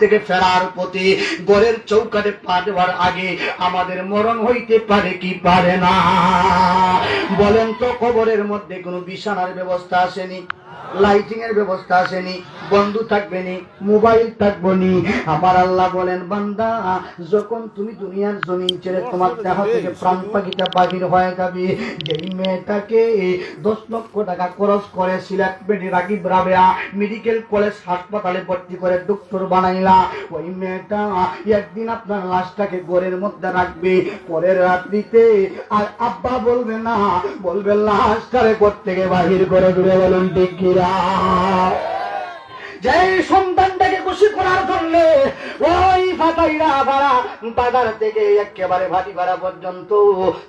থেকে ফেরার পথে ঘরের চৌকাঠে পা দেওয়ার আগে আমাদের মরণ হইতে পারে কি পারে না? বলেন তো, কবরের মধ্যে কোনো বিছানার ব্যবস্থা আসেনি, লাইটিং এর ব্যবস্থা আসেনি, বন্ধু থাকবে নি, মোবাইল থাকবো নি। আমার আল্লাহ বলেন, বান্দা যখন তুমি দুনিয়ার জমিন ছেড়ে তোমার দেহ থেকে প্রাণ পাখিটা বাহির হয়ে যাবে, যেই মেয়েটাকে 10 লক্ষ টাকা খরচ করে সিলেট রাগিব রাবেয়া মেডিকেল কলেজ হাসপাতালে ভর্তি করে ডক্টর বানাইলা, ওই মেয়েটা একদিন আপনার লাশটাকে ঘরের মধ্যে রাখবে। পরের রাত্রিতে আর আব্বা বলবে না, বলবে লাশটারে ঘর থেকে বাহির করে দূরে। বলুন ঠিক কি? যে সন্তানটাকে খুশি করার জন্য ওই ফাটাইরা ভাড়া বাজার থেকে একেবারে ভাটি ভাড়া পর্যন্ত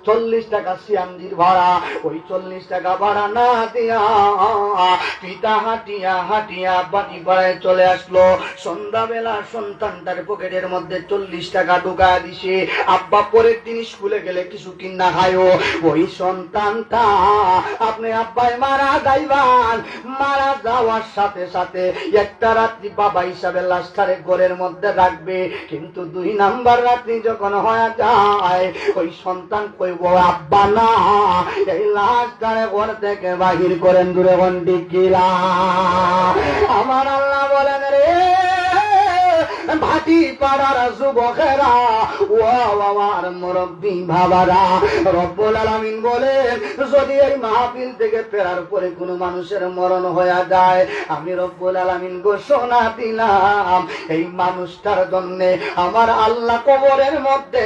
40 টাকা সিয়ান্দির ভাড়া, ওই 40 টাকা ভাড়া না দিয়া পিতা হাঁটিয়া হাঁটিয়া বাটি ভাড়ায় চলে আসলো। সন্ধ্যাবেলা সন্তানটার পকেটের মধ্যে 40 টাকা ঢুকা দিছে। আব্বা পরের দিন স্কুলে গেলে কিছু কিনা খায়ও। ওই সন্তানটা আপনি আব্বাই মারা যাইবান, মারা যাওয়ার সাথে সাথে একটা রাত্রি বাবা হিসাবে লাশটারে ঘরের মধ্যে রাখবে, কিন্তু 2 নাম্বার রাত্রি যখন হয়ে যায় ওই সন্তান কইব আব্বা না, এই লাশটারে ঘর থেকে বাহির করেন দূরে। বন্দি কিলা আমার আল্লাহ বলেন, রে ভাটি পাড়ার যুবকেরা, ও আমার মুরব্বী বাবারা, রব্বুল আলামিন বলেন, যদি এই মাহফিল থেকে ফেরার পরে কোনো মানুষের মরণ হয়ে যায়, আমি রব্বুল আলামিন ঘোষণা দিলাম এই মানুষটার জন্য আমার আল্লাহ কবরের মধ্যে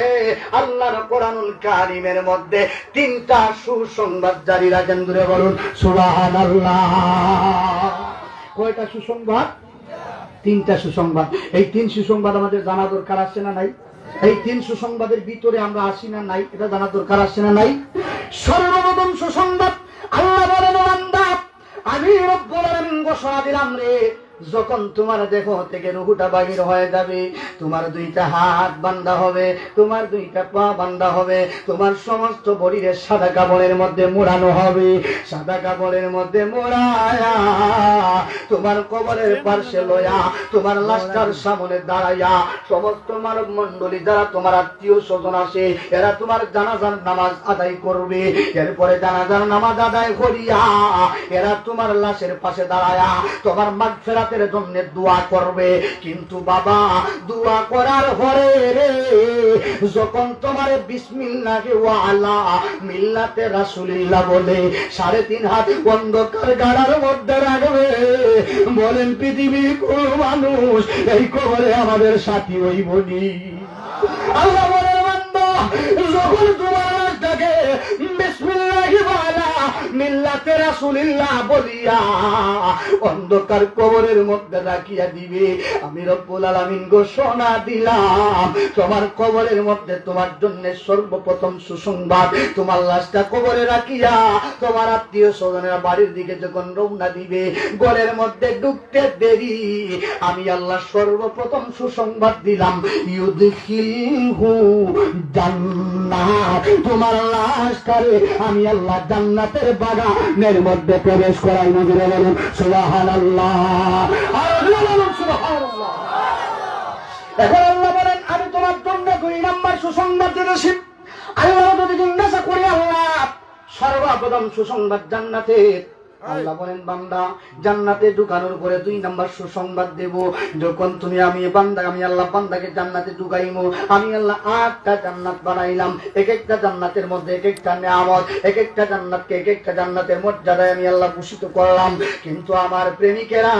আল্লাহর কোরআনুল কারীমের মধ্যে 3টা সুসংবাদ জারি রাখেন। দূরে বলুন সুবহানাল্লাহ। কয়টা সুসংবাদ? 3টা সুসংবাদ। এই 3 সুসংবাদ আমাদের জানা দরকার আছে না নাই? এই 3 সুসংবাদের ভিতরে আমরা আসি না নাই? এটা জানা দরকার আছে না নাই? সর্বপ্রথম সুসংবাদ, আল্লাহ বলেন, বান্দা আমি রব্বুল আলামিন ঘোষণা দিলাম রে, যখন তোমার দেহ থেকে রুহুটা বাহির হয়ে যাবে, তোমার 2টা হাত বান্ধা হবে, তোমার 2টা পা বান্ধা হবে, তোমার সমস্ত শরীরের সাদা কাপড়ের মধ্যে মোড়ানো হবে। সাদা কাপড়ের মধ্যে মোড়ায়া তোমার কবরের পাশে লয়া তোমার লাশটার সামনে দাঁড়াইয়া সমস্ত মানব মণ্ডলী যারা তোমার আত্মীয় স্বজন আছে এরা তোমার জানাজার নামাজ আদায় করবে। এরপরে জানাজার নামাজ আদায় করিয়া এরা তোমার লাশের পাশে দাঁড়ায়া তোমার মাগফিরাত জন্য দোয়া করবে। কিন্তু বাবা, দোয়া করার পরে রে যখন তোমার বিসমিল্লাহি ওয়া আলা মিল্লাতে রাসূলিল্লাহ বলে 3.5 হাত অন্ধকার গাড়ার মধ্যে রাখবে, বলেন পৃথিবীর কোন মানুষ এই কবরে আমাদের সাথী হইবনি? আল্লাহ বলেন, বান্দা যখন তোমার লাশটাকে বিসমিল্লাহি ওয়া আলা মিল্লাতে রাসূলিল্লাহ বলিয়া অন্ধকার কবরের মধ্যে রাখিয়া দিবে, আমি রব্বুল আলামিন ঘোষণা দিলাম তোমার কবরের মধ্যে তোমার জন্য সর্বপ্রথম সুসংবাদ, তোমার লাশটা কবরে রাখিয়া তোমার আত্মীয় স্বজনেরা বাড়ির দিকে যখন রওনা দিবে, ঘরের মধ্যে ঢুকতে দেরি আমি আল্লাহ সর্বপ্রথম সুসংবাদ দিলাম, ইউদখিলহু জান্নাত, তোমার লাশটারে আমি আল্লাহ জান্নাতের বাগানের মধ্যে প্রবেশ করাই। নবীরা বলেন সুবহানাল্লাহ। এখন আল্লাহ বলেন, আমি তোমার জন্য 2 নাম্বার সুসংবাদ দিতেছি। আল্লাহ যদি জিজ্ঞাসা করি, আল্লাহ সর্বপ্রথম সুসংবাদ জান্নাতের, আল্লাহ বলেন, বান্দা জান্নাতে ঢুকানোর পরে 2 নাম্বার সুসংবাদ দেব। যখন তুমি আমি আল্লাহ বান্দাকে জান্নাতে ঢুকাইমু, আমি আল্লাহ 8টা জান্নাত বানাইলাম, এক একটা জান্নাতের মধ্যে এক একটা নিয়ামত, এক একটা জান্নাতকে এক একটা জান্নাতের মর্যাদায় আমি আল্লাহ ভূষিত করলাম। কিন্তু আমার প্রেমিকেরা,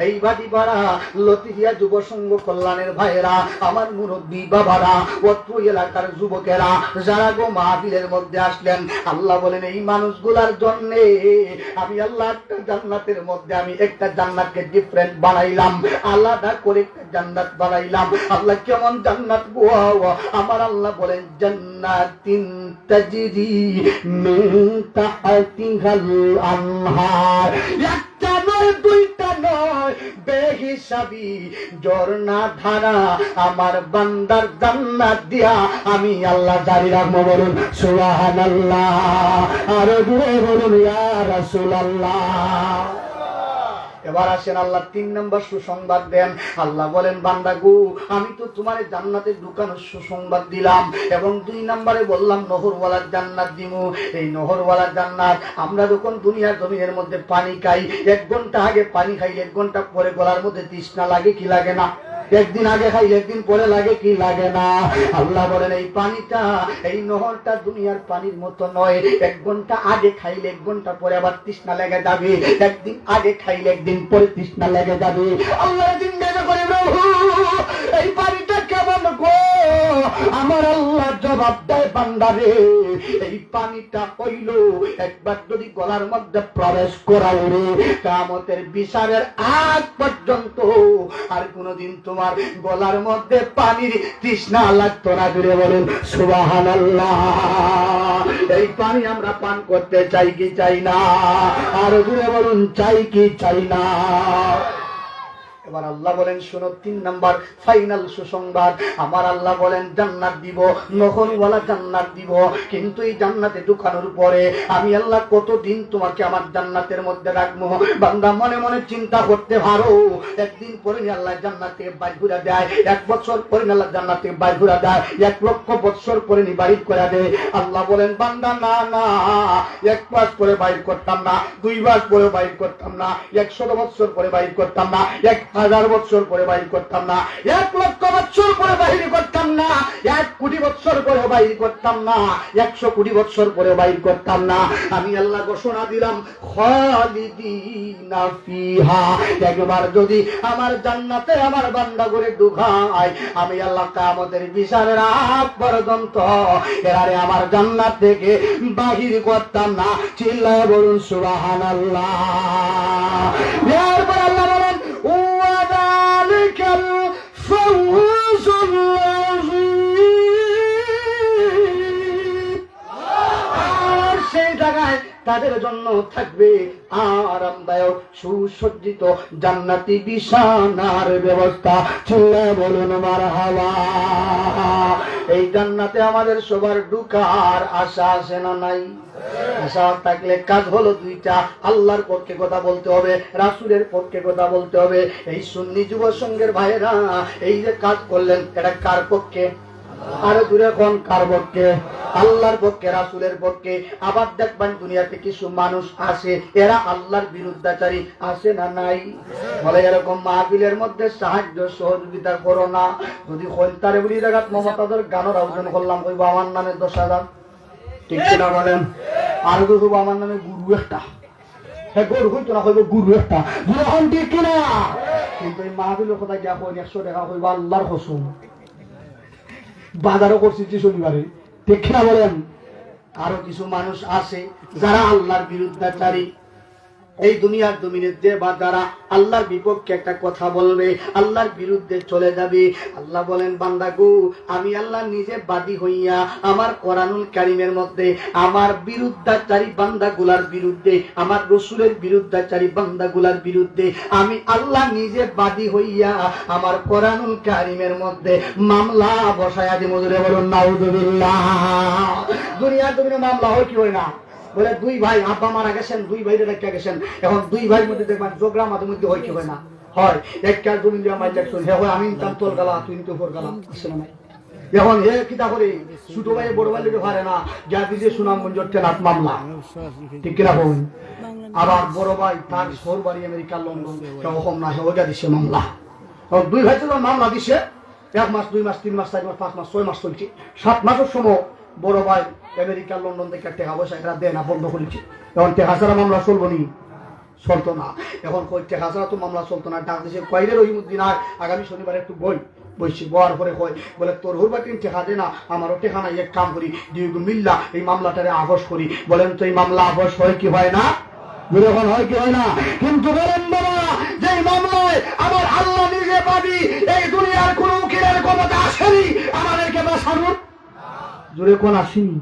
এই ভাটিপাড়া লতিহিয়া যুব সংঘ কল্যাণের ভাইয়েরা, আমার মুরব্বী বাবারা, অত্র এলাকার যুবকেরা যারা গো মাহফিলের মধ্যে আসলেন, আল্লাহ বলেন এই মানুষগুলার জন্য আমি আল্লাহ একটা জান্নাতের মধ্যে আমি একটা জান্নাতকে ডিফারেন্ট বানাইলাম, আলাদা করে একটা জান্নাত বানাইলাম। আল্লাহ কেমন জান্নাত গো? আমার আল্লাহ বলেন, জান্নাতিন তাজরি মিন তাহতিহাল আনহার, একটা নয় 2টা নয়, বেহিসাবি ঝর্ণা ধারা আমার বান্দার জান্নাত দিয়া আমি আল্লাহ জারি রাখবো। বলুন সুবহানাল্লাহ। আর দূরে বলুন ইয়া রাসূলুল্লাহ। এবার আসেন আল্লাহ 3 নম্বর সুসংবাদ দেন। আল্লাহ বলেন বান্দা গো আমি তো তোমার জান্নাতে ঢুকানোর সুসংবাদ দিলাম এবং 2 নম্বরে বললাম নহরওয়ালার জান্নাত দিমু। এই নহরওয়ালার জান্নাত আমরা যখন দুনিয়ার জমিনের মধ্যে পানি খাই, 1 ঘন্টা আগে পানি খাই, 1 ঘন্টা পরে গলার মধ্যে তৃষ্ণা লাগে কি লাগে না? একদিন আগে খাই 1 দিন পরে লাগে কি লাগে না? আল্লাহ বলেন এই পানিটা, এই নহরটা দুনিয়ার পানির মতো নয়। 1 ঘন্টা আগে খাইলে 1 ঘন্টা পরে আবার তৃষ্ণা লেগে যাবে, 1 দিন আগে খাইলে 1 দিন পরে তৃষ্ণা লেগে যাবে। আল্লাহ জিজ্ঞাসা করে প্রভু এই পানিটা কেমন গো? আমার আল্লাহ জবাব দেয় বান্দারে এই পানিটা হইল একবার যদি গলার মধ্যে প্রবেশ করাইলে কিয়ামতের বিচারের আগ পর্যন্ত আর কোনদিন তোমার গলার মধ্যে পানির তৃষ্ণা লাগতো না। জুড়ে বলুন সুবহানাল্লাহ। এই পানি আমরা পান করতে চাই কি চাই না? আর জুড়ে বলুন চাই কি চাই না? এবার আল্লাহ বলেন শোনো 3 নাম্বার ফাইনাল সুসংবাদ। আমার আল্লাহ বলেন জান্নাত দিব, নহরওয়ালা জান্নাত দিব। কিন্তু এই জান্নাতে ঢুকানোর পরে আমি আল্লাহ কতদিন তোমাকে আমার জান্নাতের মধ্যে রাখবো? বান্দা মনে মনে চিন্তা করতে পারো। 1 দিন পরে আল্লাহ জান্নাত থেকে বাইর করে দেয়, 1 বছর পরে আল্লাহ জান্নাত থেকে বাইর করে দেয়, 1 লক্ষ বছর পরে বাড়ি করে দেয়। আল্লাহ বলেন বান্দা না না, 1 মাস পরে বাইর করতাম না, 2 মাস পরে বাইর করতাম না, 100 বছর পরে বাইর করতাম না, 1000 বছর পরে বাইর করতাম না, 1 লক্ষ বছর পরে বাইর করতাম না, 1 কোটি বছর পরে বাইর করতাম না, 100 কোটি বছর পরে বাইর করতাম না। আমি আল্লাহ ঘোষণা দিলাম খালিদিনা ফিহা। একবার যদি আমার জান্নাতে আমার বান্দা করে ঢুকায় আমি আল্লাহ কিয়ামতের বিচারের আগ পর্যন্ত এরারে আমার জান্নাত থেকে বাহির করতাম না। চিল্লায় বলুন সুবহানাল্লাহ। এরপর আল্লাহ বলেন ওয়াদালিকাল ফাওজুল আযীম। আর সেই জায়গায় তাদের জন্য থাকবে আরামদায়ক সুসজ্জিত জান্নাতি বিছানার ব্যবস্থা। চিল্লায় বলুন মারহাবা। এই জান্নাতে আমাদের সবার ঢোকার আশা আছে না নাই? আশা থাকলে কাজ হলো 2টা, আল্লাহর পক্ষে কথা বলতে হবে, রাসূলের পক্ষে কথা বলতে হবে। এই সুন্নি যুব সংঘের ভাইরা এই যে কাজ করলেন এটা কার পক্ষে? আরো দূরে কোন কার পক্ষে? আল্লাহর পক্ষে, রাসূলের পক্ষে। আবার দেখবেন দুনিয়াতে কিছু মানুষ আছে এরা আল্লাহর বিরুদ্ধাচারী, আছে না নাই? বলে এরকম মাহফিলের মধ্যে সাহায্য সহযোগিতা করো না। যদি হলতারে বলি জায়গা মমতাজের গানের আয়োজন করলাম কইব আমার নামে 10,000, ঠিক কিনা বলেন? আর কইব আমার নামে গুরু একটা, হ্যাঁ গরু হইতো না, কইব গুরু একটা, গুরু ঠিক কিনা? কিন্তু এই মাহফিলের কথা গিয়া কই 100 টাকা কইব আল্লাহর কসম। বাজারও করছি শনিবারে, ঠিক না বলেন? আরো কিছু মানুষ আছে যারা আল্লাহর বিরুদ্ধাচারী। এই দুনিয়ার জমিনে যে বা যারা আল্লাহর বিপক্ষে একটা কথা বলবে, আল্লাহর বিরুদ্ধে চলে যাবে, আল্লাহ বলেন বান্দা গো আমি আল্লাহ নিজে বাদী হইয়া আমার কোরআনুল কারীমের মধ্যে আমার বিরুদ্ধাচারী বান্দাগুলার বিরুদ্ধে, আমার রাসূলের বিরুদ্ধাচারী বান্দাগুলার বিরুদ্ধে আমি আল্লাহ নিজে বাদী হইয়া আমার কোরআনুল কারীমের মধ্যে মামলা বসায়া দিব। জোরে বলুন নাউযুবিল্লাহ। দুনিয়ার জমিনে মামলা হয় কি হয় না? বলে 2 ভাই আব্বা মারা গেছেন, 2 ভাইরে রেখে গেছেন, এখন 2 ভাইয়ের মধ্যে দেখবেন জোগরা মাঝে মধ্যে হয় কি হয় না? হয়। একটা জমি দিয়ে আমার দেখছেন হে হয় আমি তাম তোর গালা তুই তো ফোর গালা, আসে না? এখন হে কিতা করে ছোট ভাই বড় ভাই লিখে পারে না, যা দিছে সুনামগঞ্জের ট্রেনাত মামলা, ঠিক কিনা বলুন? আবার বড় ভাই তার শহর বাড়ি আমেরিকা লন্ডন, কেউ না হেওয়া দিছে মামলা। 2 ভাই তো মামলা দিছে, 1 মাস 2 মাস 3 মাস 4 মাস 5 মাস 6 মাস চলছে। 7 মাসের সময় বড় ভাই আমেরিকা লন্ডন থেকে টাকা পয়সা এটা দেয় না, বন্ধ করেছে। এখন টাকা ছাড়া মামলা চলবো নি? চলতো না। এখন কই টাকা ছাড়া তো মামলা চলতো না। ডাক দিয়েছে কইরে রহিমউদ্দিন আর আগামী শনিবার একটু বইছি। বয়ার পরে কয় বলে তোর হুরবাটিন টাকা দে না, আমারও টাকা নাই, এক কাম করি 2 গুণ মিল্লা এই মামলাটারে আবশ করি। বলেন তো এই মামলা আবশ হয় কি হয় না? এখন হয় কি হয় না? কিন্তু বলেন বাবা যে মামলায় আমার আল্লাহ নিজে বাদী, এই দুনিয়ার কোনো উকিলের ক্ষমতা আসেনি আমাদেরকে বাঁচানোর। জোরে কোন আসেনি?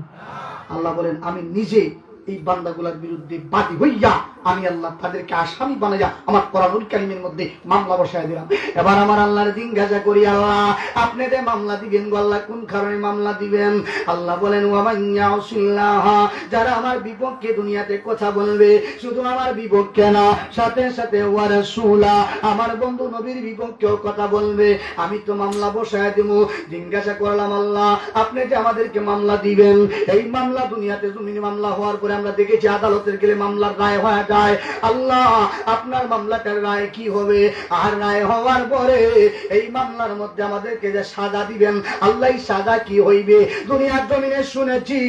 আল্লাহ বলেন আমি নিজে এই বান্দাগুলোর বিরুদ্ধে বাদী হইয়া আমি আল্লাহ তাদেরকে আসামি বানাইয়া আমার কোরআনুল কারীমের মধ্যে মামলা বসায় দিলাম। এবার আমার আল্লাহর জিজ্ঞাসা করি, আল্লাহ আপনি যে মামলা দিবেন গো আল্লাহ কোন কারণে মামলা দিবেন? আল্লাহ বলেন, ওয়া মান ইয়াসিল্লাহ, যারা আমার বিপক্ষে দুনিয়াতে কথা বলবে, শুধু আমার বিপক্ষে না, সাথে সাথে ওয়া রাসূলা, আমার বন্ধু নবীর বিপক্ষেও কথা বলবে, আমি তো মামলা বসায় দেব। জিজ্ঞাসা করলাম, আল্লাহ আপনি যে আমাদেরকে মামলা দিবেন, এই মামলা দুনিয়াতে জমিনে মামলা হওয়ার পরে আমরা দেখেছি আদালতের গেলে মামলার রায় হয়ে যায়। আল্লাহ আপনার মামলাটার রায় কি হবে? আর রায় হওয়ার পরে এই মামলার মধ্যে আমাদেরকে যে সাজা দিবেন, আল্লাহ সাজা কি হইবে? দুনিয়ার জমিনে শুনেছি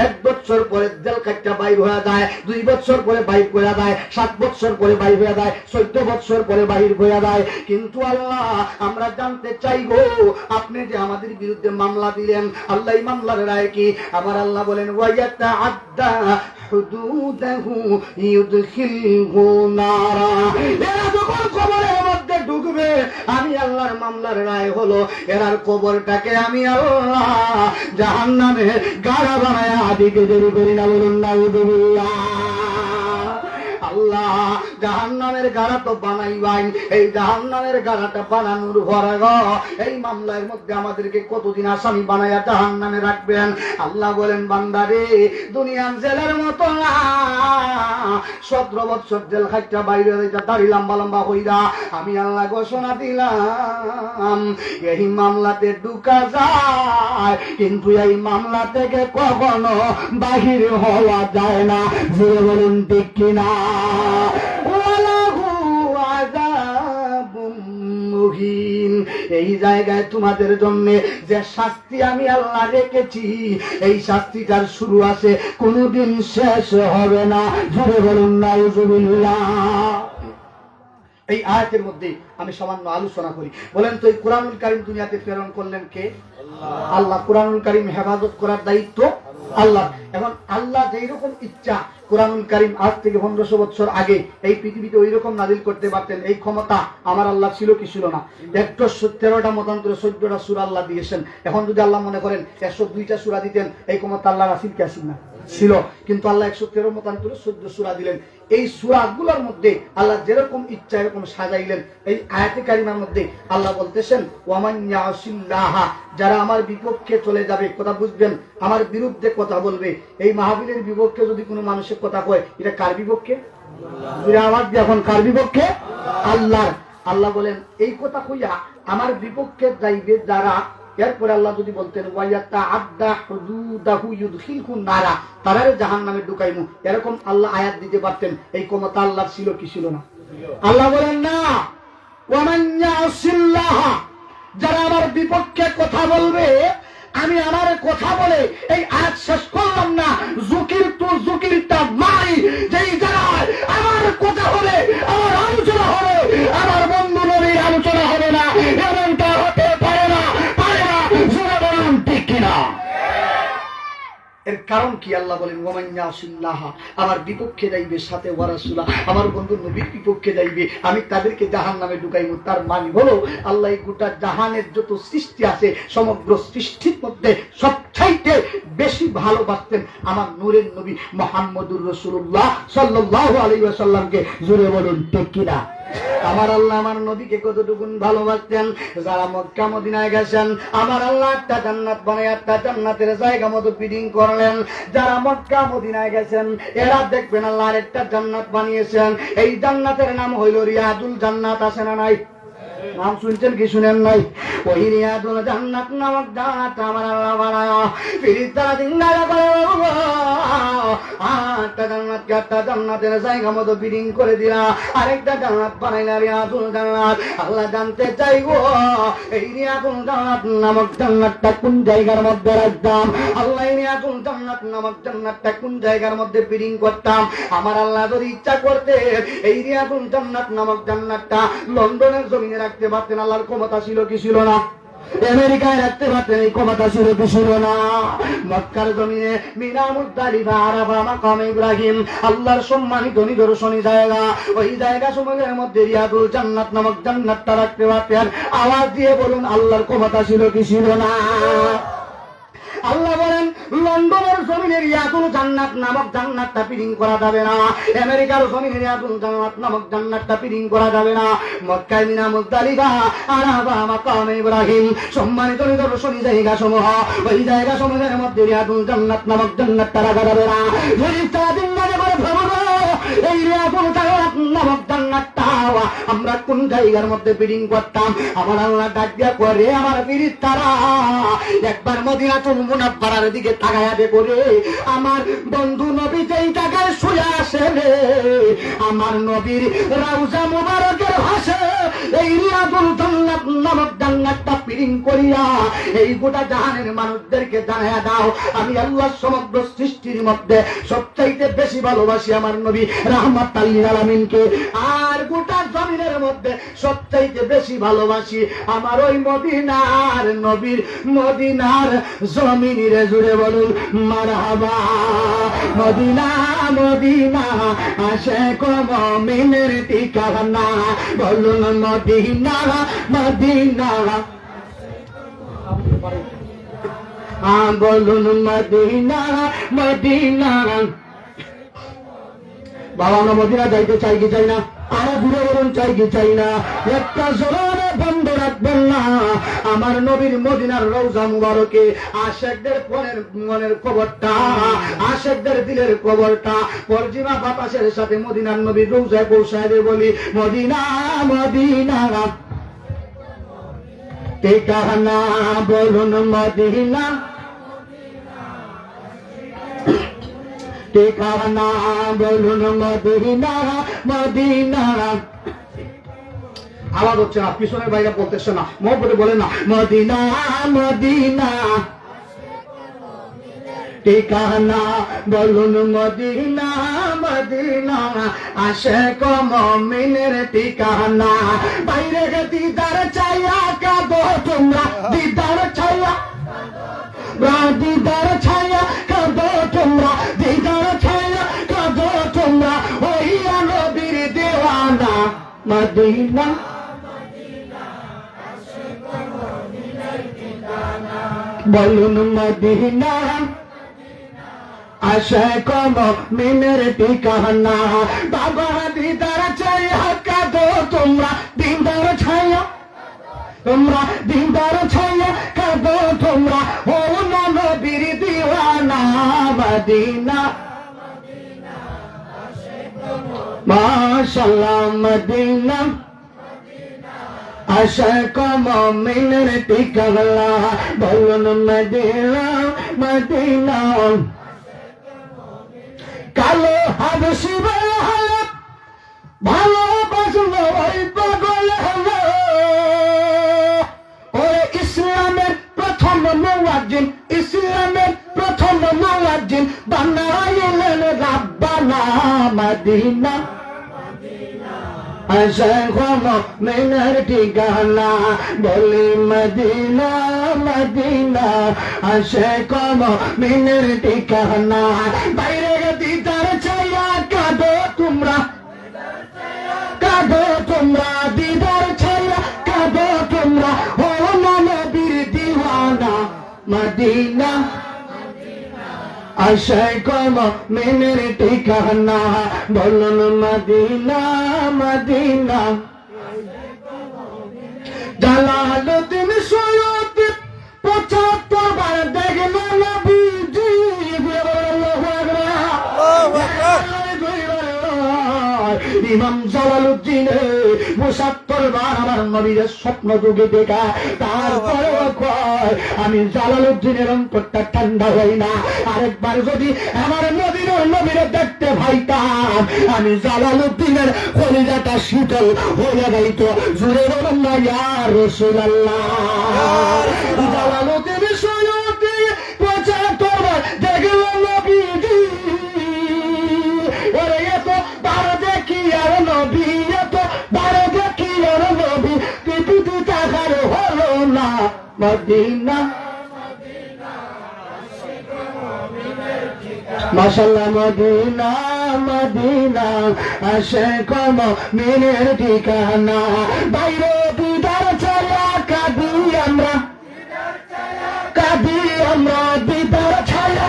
1 বছর পরে জেল কাটটা বাইর হয়ে যায়, 2 বছর পরে বাইর হয়ে যায়, 7 বছর পরে বাইর হয়ে যায়, 14 বছর পরে বাইর হয়ে যায়। কিন্তু আল্লাহ আমরা জানতে চাইবো আপনি যে আমাদের বিরুদ্ধে মামলা দিলেন, আল্লাহ এই মামলার রায় কি? আমার আল্লাহ বলেন, ওয়ায়াতা আদ্দা হুদুদাহু ইউদখিলহু নারা, এরা যখন কবরের মধ্যে ঢুকবে, আমি আল্লাহর মামলার রায় হলো এরার কবরটাকে আমি আল্লাহ জাহান্নামে গাড়া বানায়া দিকে দেরি করি না। বলুন নাউযুবিল্লাহ। আল্লাহ জাহান্নামের গাড়া তো বানাইবাই, এই জাহান্নামের গাড়াটা বানানোর পরে এই মামলার মধ্যে আমাদেরকে কতদিন আসামি বানাইয়া জাহান্নামে রাখবেন? আল্লাহ বলেন, বান্দারে দুনিয়ার জেলের মতো না, 17 বছর জেল খাইটা বাইরে দাড়ি লম্বা লম্বা হইরা আমি আল্লাহ ঘোষণা দিলাম এই মামলাতে ঢুকা যায়, কিন্তু এই মামলা থেকে কখনো বাহির হওয়া যায় না। যে বলুন ঠিক কিনা? এই জায়গায় তোমাদের জন্য যে শাস্তি আমি আল্লাহ রেখেছি, এই শাস্তিটার শুরু আছে, কোনদিন শেষ হবে না। জোরে বলুন নাউযুবিল্লাহ। এই আয়াতের মধ্যে আমি সামান্য আলোচনা করি। বলেন তো এই কোরআনুল কারীম দুনিয়াতে প্রেরণ করলেন কে? আল্লাহ। কোরআনুল কারীম হেফাজত করার দায়িত্ব আল্লাহ। এখন আল্লাহ যেই রকম ইচ্ছা কোরআনুল কারীম আজ থেকে 1500 বছর আগে এই পৃথিবীতে ওই রকম নাজিল করতে পারতেন, এই ক্ষমতা আমার আল্লাহ ছিল কি ছিল না? 113টা মতান্তরে 14টা সূরা আল্লাহ দিয়েছেন। এখন যদি আল্লাহ মনে করেন 102টা সূরা দিতেন, এই ক্ষমতা আল্লাহ রাসূল কি আসেন না? ছিল। কিন্তু আল্লাহ 113 মতান্তরে 14 সূরা দিলেন। এই সূরাগুলোর মধ্যে আল্লাহ যেরকম ইচ্ছা এরকম সাজাইলেন। এই আয়াতে কারিমার মধ্যে আল্লাহ বলতেছেন, ওয়া মান ইয়াসিল্লাহ, যারা আমার বিপক্ষে চলে যাবে, কথা বুঝবেন, আমার বিরুদ্ধে কথা বলবে। এই মাহফিলের বিপক্ষে যদি কোনো মানুষের কথা কয়, এটা কার বিপক্ষে? আওয়াজ দিয়ে এখন কার বিপক্ষে? আল্লাহর। আল্লাহ বলেন, এই কথা কইয়া আমার বিপক্ষে যাইবে যারা, এরপরে আল্লাহ যদি বলতেন ওয়ায়াতা আদ্দা হুদুদাহু ইউদখিলহু নারা, তারা জাহান্নামে ঢুকাইমু, এরকম আল্লাহ আয়াত দিতে পারতেন। এই ক্ষমতা আল্লাহর ছিল কি ছিল না? আল্লাহ বলেন না, ওয়া মান ইয়াসিল্লাহ, যারা আমার বিপক্ষে কথা বলবে, আমি আমার কথা বলে এই আয়াত শেষ করলাম না, জুকিরটা মাই, যেই জায়গায় আমার কথা হবে, আমার আলোচনা হবে, আমার বন্ধু নবীর আলোচনা হবে না, এমনটা হতে পারে না, পারে না। জোরে বলুন ঠিক কিনা? এর কারণ কি? আল্লাহ বলেন, ওয়া মান ইয়াসিল্লাহ, আমার বিপক্ষে যাইবে, সাথে ওয়া রাসূলা, আমার বন্ধু নবীর বিপক্ষে যাইবে, আমি তাদেরকে জাহান্নামে ঢুকাইব। তার মানে হলো আল্লাহ এই গোটা জাহানের যত সৃষ্টি আছে, সমগ্র সৃষ্টির মধ্যে সবচাইতে বেশি ভালোবাসতেন আমার নূরের নবী মুহাম্মদুর রাসূলুল্লাহ সাল্লাল্লাহু আলাইহি ওয়াসাল্লামকে। জোরে বলুন ঠিক কিনা? আমার আল্লাহ আমার নবীকে কতটুকু ভালোবাসতেন। যারা মক্কা মদিনায় গেছেন, আমার আল্লাহ একটা জান্নাত বানায় একটা জান্নাতের জায়গা মতো বিল্ডিং করলেন। যারা মক্কা মদিনায় গেছেন, এরা দেখবেন আল্লাহ আরেকটা জান্নাত বানিয়েছেন। এই জান্নাতের নাম হইল রিয়াদুল জান্নাত। আছে না নাই? নাম শুনছেন কি শুনেন নাই? ওই রিয়াদুল জান্নাত নামক জান্নাত আমার আল্লাহ বানায় ফেরেশতারা জিন্নারা করে একটা জান্নাতের জায়গা মতো বিল্ডিং করে দিলা, আরেকটা জান্নাত বানাইলা রিয়াদুল জান্নাত। আল্লাহ জানতে চাইবো এই রিয়াদুল জান্নাত নামক জান্নাতটা কোন জায়গার মধ্যে রাখতাম? আল্লাহ রিয়াদুল জান্নাত নামক জান্নাতটা কোন জায়গার মধ্যে বিল্ডিং করতাম? আমার আল্লাহ যদি ইচ্ছা করতে এই রিয়াদুল জান্নাত নামক জান্নাতটা লন্ডনের জমিনে রাখতে পারতেন। আল্লাহর ক্ষমতা ছিল কি ছিল না? আমেরিকায় রাখতে পারতেন, এই ক্ষমতা ছিল কি ছিল না? মক্কার জমিনে মিনা মুজদালিফা, আরাফা, মাকাম ইব্রাহিম, আল্লাহর সম্মানিত নিদর্শনী জায়গা, ওই জায়গা সমূহের মধ্যে রিয়াদুল জান্নাত নামক জান্নাতটা রাখতে পারতেন। আওয়াজ দিয়ে বলুন, আল্লাহর ক্ষমতা ছিল কি ছিল না? আল্লাহ বলেন, লন্ডনের জমিনের ইয়াতুল জান্নাত নামক জান্নাতটা পিরিং করা যাবে না, আমেরিকার জমিনের ইয়াতুল জান্নাত নামক জান্নাতটা পিরিং করা যাবে না, মক্কায় মিনা মুজদালিফা আরাফা মাকাম ইব্রাহিম সম্মানিত নিদর্শনী জায়গা সমূহ, ওই জায়গা সমূহের মধ্যে ইয়াতুল জান্নাত নামক জান্নাতটা রাখা যাবে না। যদি সারাদিন কাজে করে ভ্রমণ এই ইয়াতুল জান্নাত নামক জান্নাতটা আমরা কোন জায়গার মধ্যে পিরিং করতাম? আমার আল্লাহ ডাক দিয়া করে, আমার ফেরেশতারা একবার মদিনাতুল মুনাওয়ারার দিকে তাকায়া দে করে, আমার বন্ধু নবী যেই জায়গায় শুয়ে আসে রে, আমার নবীর রাউজা মুবারকের হাসে এই রিয়াদুল জান্নাত নামক জান্নাতটা পিরিং করিয়া এই গোটা জাহানের মানুষদেরকে জানায়া দাও, আমি আল্লাহ সমগ্র সৃষ্টির মধ্যে সবচাইতে বেশি ভালোবাসি আমার নবী রাহমাতাল লিল আলামিনকে, আর গোটা জমিনের মধ্যে সবচাইতে বেশি ভালোবাসি আমার ওই মদিনার নবীর মদিনার জমিনে। জুড়ে বলুন মারহাবা। মদিনা মদিনা আশিক মুমিনের ঠিকানা, বলুন মদিনা মদিনা, বলুন মদিনা মদিনা। বাবা আমরা মদিনা যাইতে চাই কি চাই না? আরো ঘুরে বলুন চাই কি চাই না? একটা জোরে বন্ধ রাখবেন না আমার নবীর মদিনার রওজা মুবারকে আশিকদের মনের খবরটা, আশিকদের দিলের খবরটা পরজিমা বাতাসের সাথে মদিনার নবীর রওজায় পৌঁছায় দে। বলি মদিনা মদিনা ঠিকানা, বলুন মদিনা ঠিকানা, বলুন মদিনা মদিনা। আওয়াজ হচ্ছে না, পিছনের বাইরে বলতেছে না, মহব্বতে বলেন না মদিনা মদিনা ঠিকানা, বলুন মদিনা মদিনা আশিক মুমিনের ঠিকানা। বাইরে দিদার চাইয়া কাঁদো তোমরা, দিদার ছায়া দিদার ছায়া কাঁদো তোমরা, দিদার ছায়া কাঁদো তোমরা, ওই নবীর দেওয়ানা মদিনা। বলুন মদিনা আশিক মুমিনের ঠিকানা। বাবা দিদার ছায়া কাঁদো তোমরা, দিদার ছায়া তোমরা, দিদার ছায়া কাঁদো তোমরা, ও নবীর দিওয়ানা মদিনা। মাশাআল্লাহ মদিনা আশিক মুমিনের ঠিকানা, বলুন মদিনা মদিনা। কালো হাবশি হালত ভালোবাসলো ওই পাগল হলো, ওই ইসলামের প্রথম মুয়াজ্জিন, ইসলামের প্রথম মুয়াজ্জিন বানাইলেন রাব্বানা মদিনা। আশিক মুমিনের ঠিকানা, বলি মদিনা মদিনা আশিক মুমিনের ঠিকানা। বাইরে দিদার ছায়া কাঁদো তোমরা, কাঁদো তোমরা, দিদার ছায়া কাঁদো তোমরা, ও নবীর দিওয়ানা মদিনা। আশিক মুমিনের ঠিকানা, বলুন মদিনা মদিনা। জালালউদ্দিন সৈয়দী ৭৫ বার দেখলো নবীজি, ইমাম জালালউদ্দিন ৭৫ বার আমার নবীর স্বপ্ন যুগে দেখা, তারপরেও কয় আমি জালালউদ্দিনের অন্তরটা ঠান্ডা হই না, আরেকবার যদি আমার নবীর দেখতে ভাইতাম আমি জালালউদ্দিনের কলিজাটা শীতল হয়ে যাইত। জুড়ে বলুন না ইয়া রাসূলুল্লাহ। জালালউদ্দিন সৈয়দী ৭৫ বার দেখলো নবীজি, ওরে এত বার দেখি আর নবী, এত বার দেখি আর নবী, পৃথিবী তাহার হলো না মদিনা। মাশাআল্লাহ মদিনা মদিনা আশিক মুমিনের ঠিকানা। বাইরে দিদার ছায়া কাঁদি আমরা, কাঁদি আমরা, দিদার ছায়া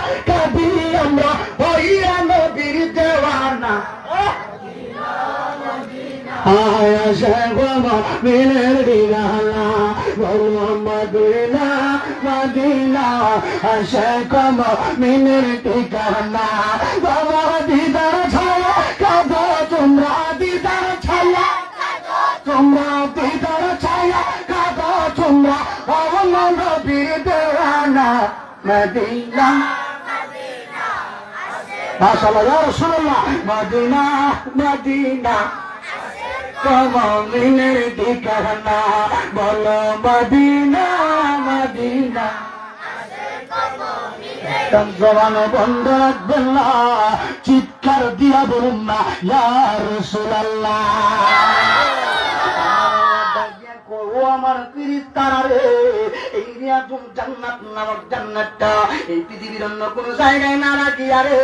আশাক মিনের ঠিকানা বলো মদিনা মদিনা আশাক মিনের ঠিকানা বাবা দিদার ছায়া কাঁদো তোমরা দিদার ছায়া তোমরা দিদার ছায়া কাঁদো তোমরা বাবা নবীর দেওয়ানা মদিনা মাশাআল্লাহ ইয়া রাসূলুল্লাহ মদিনা মদিনা কওমিনের ঠিকানা বলো মদিনা মদিনা জবান বন্ধ রাখবেন না চিৎকার দিয়া বলুন না ইয়া রাসূলুল্লাহ ও আমার ফিরিস্তারা রে এই রিয়াজুল জান্নাত নামক জান্নাতটা এই পৃথিবীর অন্য কোন জায়গায় না রাখিয়া রে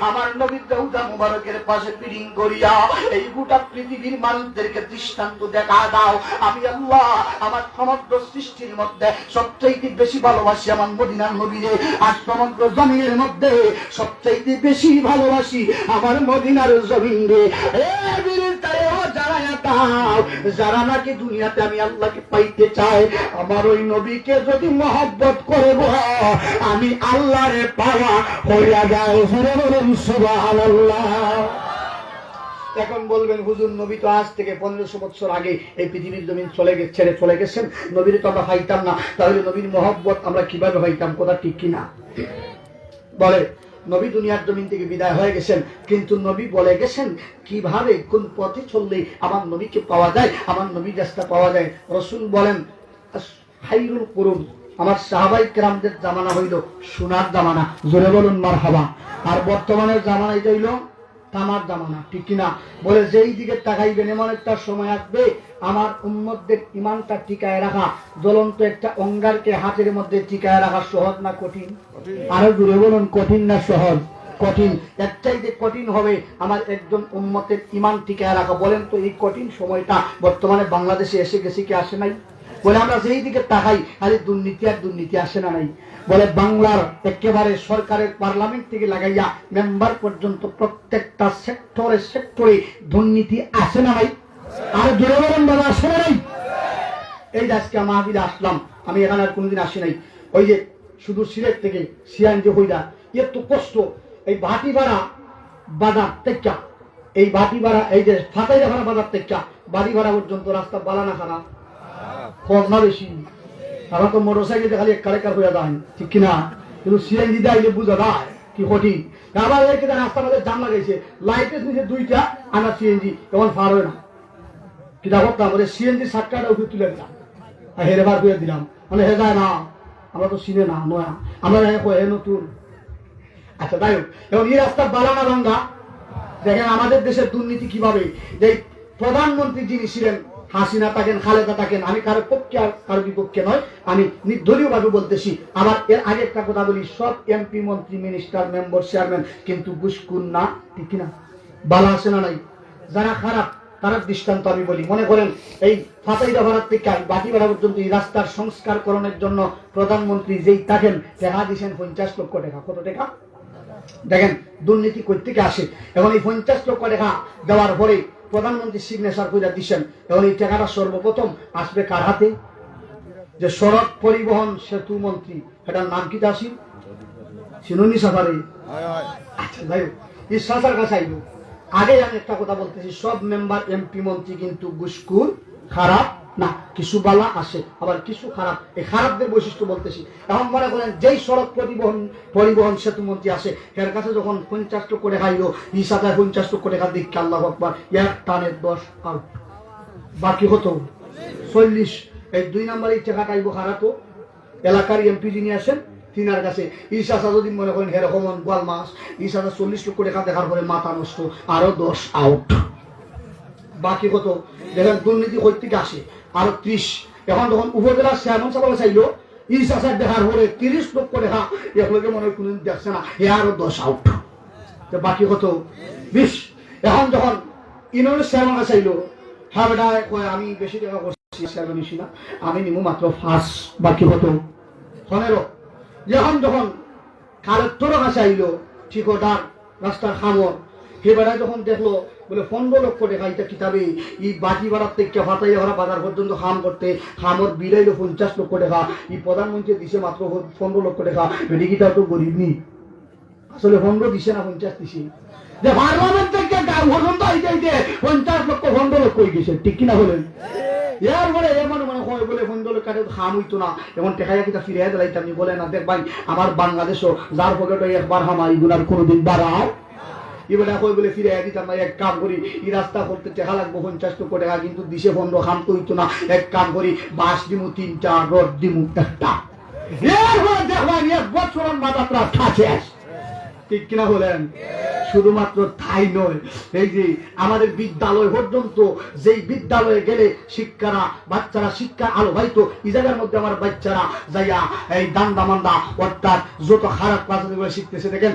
আমার নবীর রওজা মুবারকের পাশে পিডিং করিয়া এই গোটা পৃথিবীর মানুষদেরকে দৃষ্টান্ত দেখা দাও আমি আল্লাহ আমার সমগ্র সৃষ্টির মধ্যে সবচাইতে বেশি ভালোবাসি আমার মদিনার নবীরে আর সমগ্র জমিনের মধ্যে সবচাইতে বেশি ভালোবাসি আমার মদিনার জমিন রে এ ফিরিস্তারে ও জানায়া দাও যারা নাকি দুনিয়াতে আমি আল্লাহকে পাইতে চাই আমার ওই নবীকে যদি মহব্বত করে আমি আল্লাহরে পাওয়া হইয়া যায় বলুন সুবহানাল্লাহ। এখন বলবেন হুজুর নবী তো আজ থেকে 1500 বছর আগে এই পৃথিবীর জমিন ছেড়ে চলে গেছেন নবীর তো আমরা পাইতাম না তাহলে নবীর মহব্বত আমরা কিভাবে পাইতাম কথা ঠিক কিনা বলে নবী দুনিয়ার জমিন থেকে বিদায় হয়ে গেছেন কিন্তু নবী বলে গেছেন কিভাবে কোন পথে চললে আমার নবীকে পাওয়া যায় আমার নবী রাস্তা পাওয়া যায় রাসূল বলেন খায়রুল কুরুন আমার সাহাবায়ে কেরামদের জামানা হইল সোনার জামানা জোরে বলুন মারহাবা আর বর্তমানের জামানা এটা হইল তামার জামানা ঠিক কিনা বলে যেই দিকে তাকাইবেন এমন একটা সময় আসবে আমার উম্মতদের ঈমানটা টিকায় রাখা জ্বলন্ত একটা অঙ্গারকে হাতের মধ্যে টিকায় রাখা সহজ না কঠিন আরো জোরে বলুন কঠিন না সহজ কঠিন একটাই যে কঠিন হবে আমার একজন উম্মতের ঈমান টিকায় রাখা বলেন তো এই কঠিন সময়টা বর্তমানে বাংলাদেশে এসে গেছে কি আসে নাই বলে আমরা যেই দিকে তাকাই খালি দুর্নীতি আর দুর্নীতি আসে না নাই বলে বাংলার একেবারে সরকারের পার্লামেন্ট থেকে লাগাইয়া মেম্বার পর্যন্ত প্রত্যেকটা সেক্টরে দুর্নীতি আসে না নাই আর জোরে বলেন বাবা আসে না নাই এই যে আজকে মাহফিলে আসলাম আমি এখানে আর কোনোদিন আসি নাই ওই যে শুধু সিলেট থেকে সিয়ানজি হইলা এত কষ্ট এই ভাটি ভাড়া বাজার থেকে এই ভাটি ভাড়া এই যে ফাতাইয়া ভাড়া বাজার থেকে বাড়ি ভাড়া পর্যন্ত রাস্তা বালানা খারাপ কম না বেশি আমরা তো মোটর সাইকেল খালি এক কারেকার হয়ে যায় ঠিক কিনা কিন্তু সিএনজি দিয়ে আইলে বুঝা যায় কি কঠিন আবার এই রাস্তার মধ্যে জাম লাগাইছে লাইটের নিচে দুইটা আমার সিএনজি তখন ফার হয় না কিনা করতাম বলে সিএনজি সাতটাটা উঠে তুলে দিলাম আর হেরে বার করে দিলাম মানে হে যায় না আমরা তো চিনে না নয়া আমরা হে নতুন আচ্ছা যাই হোক এবং এই রাস্তার বালানা ভাঙ্গা দেখেন আমাদের দেশের দুর্নীতি কিভাবে যে প্রধানমন্ত্রী যিনি ছিলেন হাসিনা থাকেন খালেদা থাকেন আমি কারো পক্ষে আর কারো বিপক্ষে নয় আমি নির্দলীয় ভাবে বলতেছি আবার এর আগে একটা কথা বলি সব এমপি মন্ত্রী মিনিস্টার মেম্বার চেয়ারম্যান কিন্তু ঘুষখোর না ঠিক না বালা আছে না নাই যারা খারাপ তার দৃষ্টান্ত আমি বলি মনে করেন এই ফাতাইদা ভাড়ার থেকে বাকি ভাড়া পর্যন্ত এই রাস্তার সংস্কারকরণের জন্য প্রধানমন্ত্রী যেই থাকেন টাকা দিয়েছেন 50 লক্ষ টাকা কত টাকা দেখেন দুর্নীতি কই থেকে আসে এবং এই 50 লক্ষ টাকা দেওয়ার পরে প্রধানমন্ত্রী সিগনেচার করে দিচ্ছেন এবং এই টাকাটা সর্বপ্রথম আসবে কার হাতে যে সড়ক পরিবহন সেতু মন্ত্রী এটার নাম কি দাসি চিনুনি সাফারি আচ্ছা যাই হোক এই সাঁচার কাছে আইব আগে আমি একটা কথা বলতেছি সব মেম্বার এমপি মন্ত্রী কিন্তু ঘুষখোর খারাপ না কিছু বালা আসে আবার কিছু খারাপ এই খারাপদের বৈশিষ্ট্য বলতেছি এখন মনে করেন যেই সড়ক পরিবহন সেতু মন্ত্রী আসে এর কাছে যখন 50 লক্ষ টাকা আইলো 20,50 লক্ষ টাকা দিক আল্লাহু আকবার এক টানের 10 আউট বাকি হতো 40 এই 2 নম্বরে টাকাটা আইবো খারাপ এলাকার এমপি যিনি আসেন তিনার কাছে ঈশা যদি মনে করেন এরকম গোয়াল মাস ঈশা 40 লক্ষ টাকা দেখার পরে মাথা নষ্ট আরো 10 আউট বাকি কত দেখেন দুর্নীতি কই থেকে আসে আরো 30 এখন যখন উপজেলা চেয়ারম্যান সাহেব চাইলো ঈশা সাহেব দেখার পরে 30 লক্ষ টাকা এগুলোকে মনে হয় কোনদিন দেখছে না আরো 10 আউট বাকি কত 20 এখন যখন ইউনিয়নের চেয়ারম্যান চাইলো হ্যাঁ বেটা আমি বেশি টাকা করছি চেয়ারম্যান নিছি না আমি নিমু মাত্র 5 বাকি কত 15 এখন যখন কালেক্টর কাছে আইলো ঠিকাদার রাস্তার খামর সে বেড়া যখন দেখলো বলে 15 লক্ষ টাকা এটা কিতাবে এই বাজি ভাড়ার থেকে ফাটাইয়া ভাড়া বাজার পর্যন্ত হাম করতে হামর বিলাইলো 50 লক্ষ টাকা এই প্রধানমন্ত্রী দিছে মাত্র 15 লক্ষ টাকা মেডিকিটা তো গরিব নি আসলে 15 দিছে না 50 দিছে যে পার্লামেন্ট থেকে পর্যন্ত আইতে 50 লক্ষ 15 লক্ষ হয়ে গেছে ঠিক কিনা বলেন এরপরে এমন মনে হয় বলে 15 লক্ষ টাকা হাম হইতো না এমন টাকা কিটা ফিরিয়ে দিলাইতাম নি বলে না দেখ ভাই আমার বাংলাদেশও যার পকেটে একবার হাম এইগুলার কোনোদিন বাড়াও এবারে কই বলে ফিরে দিতাম না এক কাম করি এই রাস্তা করতে টাকা লাগবো 50 লক্ষ টাকা কিন্তু দিছে 15 হাম তো হইতো না এক কাম করি বাস দিমু 3টা রড দিমু একটা এরপরে দেখবেন এক বছরের মাথাটা কাছে ঠিক কিনা বলেন শুধুমাত্র তাই নয় এই যে আমাদের বিদ্যালয় পর্যন্ত যেই বিদ্যালয়ে গেলে শিক্ষারা বাচ্চারা শিক্ষা আলো হয়তো এই জায়গার মধ্যে আমার বাচ্চারা যাইয়া এই দান্দা মান্দা অর্থাৎ যত খারাপ ক্লাসগুলো শিখতেছে দেখেন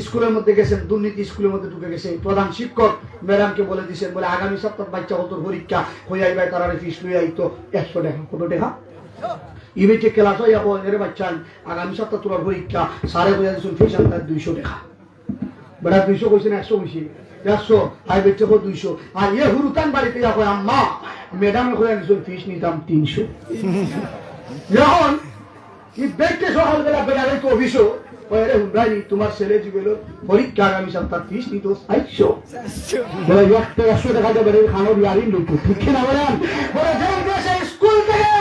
স্কুলের মধ্যে গেছেন দুর্নীতি স্কুলের মধ্যে ঢুকে গেছে প্রধান শিক্ষক ম্যাডামকে বলে দিয়েছেন বলে আগামী সপ্তাহ বাচ্চা কত পরীক্ষা হয়ে আইবাই তারা ফিস লই আইতো 100 টাকা কত টাকা ইমেটে ক্লাস হয়ে যাবো এর বাচ্চা আগামী সপ্তাহ তোলার পরীক্ষা সাড়ে বোঝা দিচ্ছেন ফিস আনতার 200 টাকা বেড়া 200 কইছেন 100 বেশি 100 আই বেচে 200 আর ইয়ে হুরুতান বাড়িতে যাবো আম্মা ম্যাডামের করে দিচ্ছেন ফিস নিতাম 300 যখন এই ব্যক্তি সকালবেলা বেড়ালে তো অফিসও তোমার ছেলে জীবন পরীক্ষা আগামী সপ্তাহ ফিস নিত 100 টাকা দেবে খানোর ইয়ারিন লইত ঠিক না বলেন বলে যেই দেশে স্কুল থেকে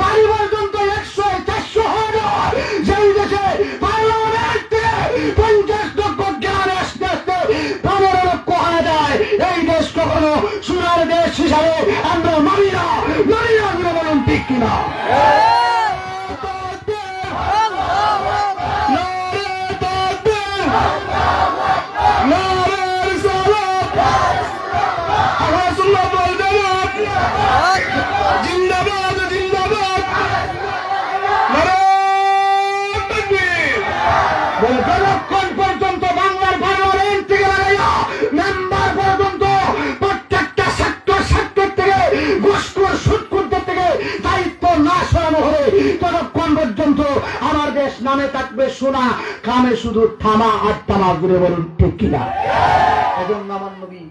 বাড়ি পর্যন্ত 100-400 হবে যেই দেশে পার্লামেন্ট থেকে 50 লক্ষ জ্ঞান আসতে আসতে 15 লক্ষ হয়ে যায় এই দেশ কখনো সোনার দেশ হিসাবে আমরা মানি না বলুন ঠিক কিনা যতক্ষণ পর্যন্ত বাংলার পার্লামেন্ট থেকে মেম্বার পর্যন্ত প্রত্যেকটা সেক্টর থেকে ঘুষখোর সুদখোরদের থেকে দায়িত্ব না সরানো হবে ততক্ষণ পর্যন্ত আমার দেশ নামে থাকবে সোনা কামে শুধু থামা আর তামা ঘুরে বলুন ঠিক কিনা এজন্য আমার নবী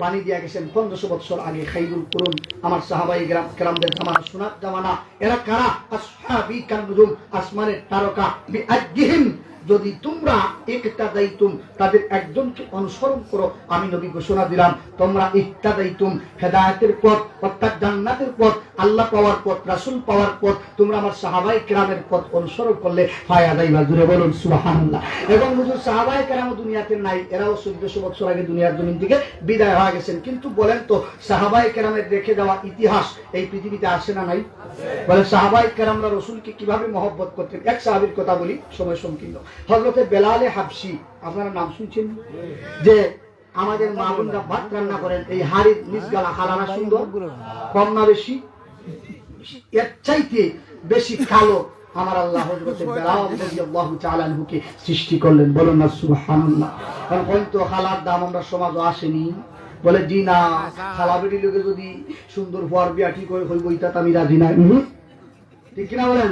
বাণী দিয়া গেছেন 1500 বছর আগে খাইরুল কুরুন আমার সাহাবাই কেরামদের জামানা সোনার জামানা এরা কারা আসহাবি কানুজুম আসমানের তারকা বিআজ্জিহিম যদি তোমরা ইক্তাদাইতুম তাদের একজনকে অনুসরণ করো আমি নবী ঘোষণা দিলাম তোমরা ইক্তাদাইতুম হেদায়েতের পথ অর্থাৎ জান্নাতের পথ আল্লাহ পাওয়ার পথ রাসূল পাওয়ার পথ তোমরা আমার সাহাবায়ে কেরামের পথ অনুসরণ করলে ফায়দাইবা জুড়ে বলুন সুবহানাল্লাহ এবং হুজুর সাহাবায়ে কেরাম দুনিয়াতে নাই এরাও 1400 বছর আগে দুনিয়ার জমিন থেকে বিদায় হয়ে গেছেন কিন্তু বলেন তো সাহাবায়ে কেরামের রেখে যাওয়া ইতিহাস এই পৃথিবীতে আসে না নাই বলে সাহাবায়ে কেরামরা রাসূলকে কিভাবে মহব্বত করতেন এক সাহাবীর কথা বলি সময় সংকীর্ণ হযরতে বেলাল হাবশী আপনারা নাম শুনছেন যে আমাদের মা বোনরা ভাত রান্না করেন এই হাড়ির নিচগালা হালানা সুন্দর কম না বেশি এর চাইতে বেশি কালো আমার আল্লাহ হযরতে বেলাল রাদিয়াল্লাহু তাআলা আনহুকে সৃষ্টি করলেন বলুন না সুবহানাল্লাহ কারণ হয়তো হালার দাম আমরা সমাজে আসেনি বলে জি না খালাবেরি লোকে যদি সুন্দর হওয়ার বিয়া ঠিক হইব ইতা আমি রাজি না ঠিক কিনা বলেন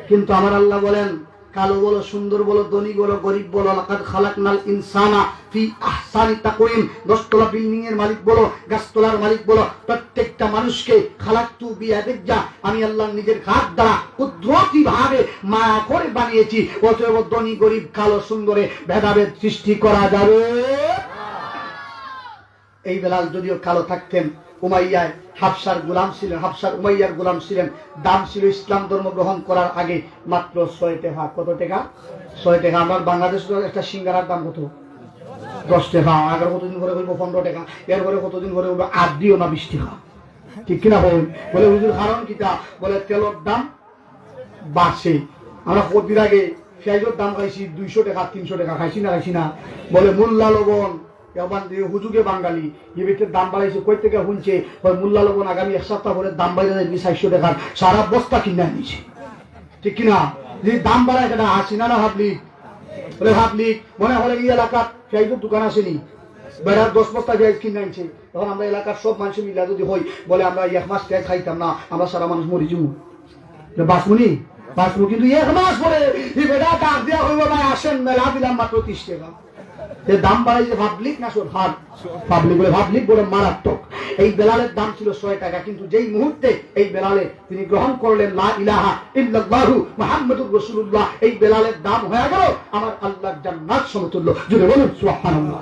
কিন্তু আমার আল্লাহ বলেন কালো বলো সুন্দর বলো ধনী বলো গরিব বলো লাকাদ খালাকনাল ইনসানা ফি আহসানি তাকওয়িম 10 তলা বিল্ডিং এর মালিক বলো গাছতলার মালিক বলো প্রত্যেকটা মানুষকে খালাকতু বিয়াদিজ্জা আমি আল্লাহ নিজের হাত দ্বারা কুদরতি ভাবে মায়া করে বানিয়েছি অতএব ধনী গরিব কালো সুন্দরে ভেদাভেদ সৃষ্টি করা যাবে এই বেলাল যদিও কালো থাকতেন উমাইয়ায় হাফসার গোলাম ছিলেন হাফসার উমাইয়ার গোলাম ছিলেন দাম ছিল ইসলাম ধর্ম গ্রহণ করার আগে মাত্র 6 টাকা কত টাকা 6 টাকা আমার বাংলাদেশের একটা সিঙ্গারার দাম কত 10 টাকা আগে কতদিন পরে হইব 15 টাকা এরপরে কতদিন পরে হইব 8 দিও না 20 টাকা ঠিক কিনা বলে হুজুর কারণ কিটা বলে তেলের দাম বাড়ছে আমরা প্রতিদিন আগে পেঁয়াজের দাম খাইছি 200 টাকা 300 টাকা খাইছি না বলে মোল্লা লবণ হুজুগে বাঙালি এবিটের দাম বাড়াইছে কই থেকে শুনছে মোল্লা লবণ আগামী 1 সপ্তাহ পরে দাম বাড়িয়ে যাবে 400 টাকার সারা বস্তা কিনে নিয়েছে ঠিক কিনা যে দাম বাড়ায় কেনা আসি না ভাবলি বলে ভাবলি মনে হলে এই এলাকার পেঁয়াজের দোকান আসেনি বেড়ার 10 বস্তা পেঁয়াজ কিনে আনছে তখন আমরা এলাকার সব মানুষ মিলা যদি হই বলে আমরা 1 মাস পেঁয়াজ খাইতাম না আমরা সারা মানুষ মরি যাবো বাসমুনি কিন্তু 1 মাস পরে এই বেড়া ডাক দেওয়া হইব ভাই আসেন মেলা দিলাম মাত্র 30 টাকা যে দাম বাড়াইছে পাবলিক না সরকার? পাবলিক বলে, পাবলিক বলে মারাত্মক। এই বেলালের দাম ছিল 100 টাকা, কিন্তু যেই মুহূর্তে এই বেলালে তিনি গ্রহণ করলেন লা ইলাহা ইল্লাল্লাহু মুহাম্মাদুর রাসূলুল্লাহ, এই বেলালের দাম হয়ে গেল আমার আল্লাহর জান্নাত সমতুল্য। জুড়ে বলুন সুবহানাল্লাহ।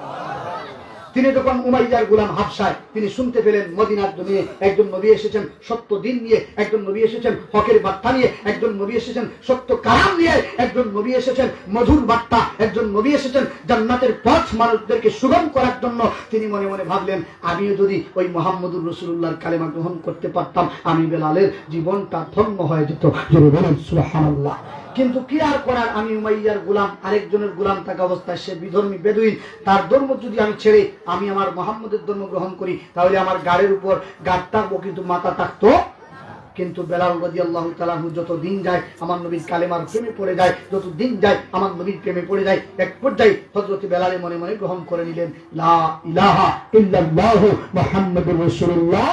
তিনি যখন উমাইয়ার গোলাম হাবশায় তিনি শুনতে পেলেন মদিনার জমিনে একজন নবী এসেছেন সত্য দিন নিয়ে, একজন নবী এসেছেন হকের বার্তা নিয়ে, একজন নবী এসেছেন সত্য কালাম নিয়ে, একজন নবী এসেছেন মধুর বার্তা, একজন নবী এসেছেন জান্নাতের পথ মানুষদেরকে সুগম করার জন্য। তিনি মনে মনে ভাবলেন, আমিও যদি ওই মুহাম্মদুর রাসূলুল্লাহর কালেমা গ্রহণ করতে পারতাম, আমি বেলালের জীবনটা ধন্য হয়ে যেত। জোরে বলুন সুবহানাল্লাহ। কিন্তু কি আর করার, আমি উমাইয়ার গোলাম, আরেকজনের গোলাম থাকা অবস্থায় সে বিধর্মী বেদুইন, তার ধর্ম যদি আমি ছেড়ে আমি আমার মুহাম্মদের ধর্ম গ্রহণ করি, তাহলে আমার গাড়ির উপর গাড় থাকবো কিন্তু মাথা থাকতো। কিন্তু বেলাল রাদিয়াল্লাহু তাআলা যত দিন যায় আমার নবীর কালেমার প্রেমে পড়ে যায়, যত দিন যায় আমার নবীর প্রেমে পড়ে যায়। এক পর্যায়ে হযরত বেলাল মনে মনে গ্রহণ করে নিলেন লা ইলাহা ইল্লাল্লাহু মুহাম্মাদুর রাসূলুল্লাহ।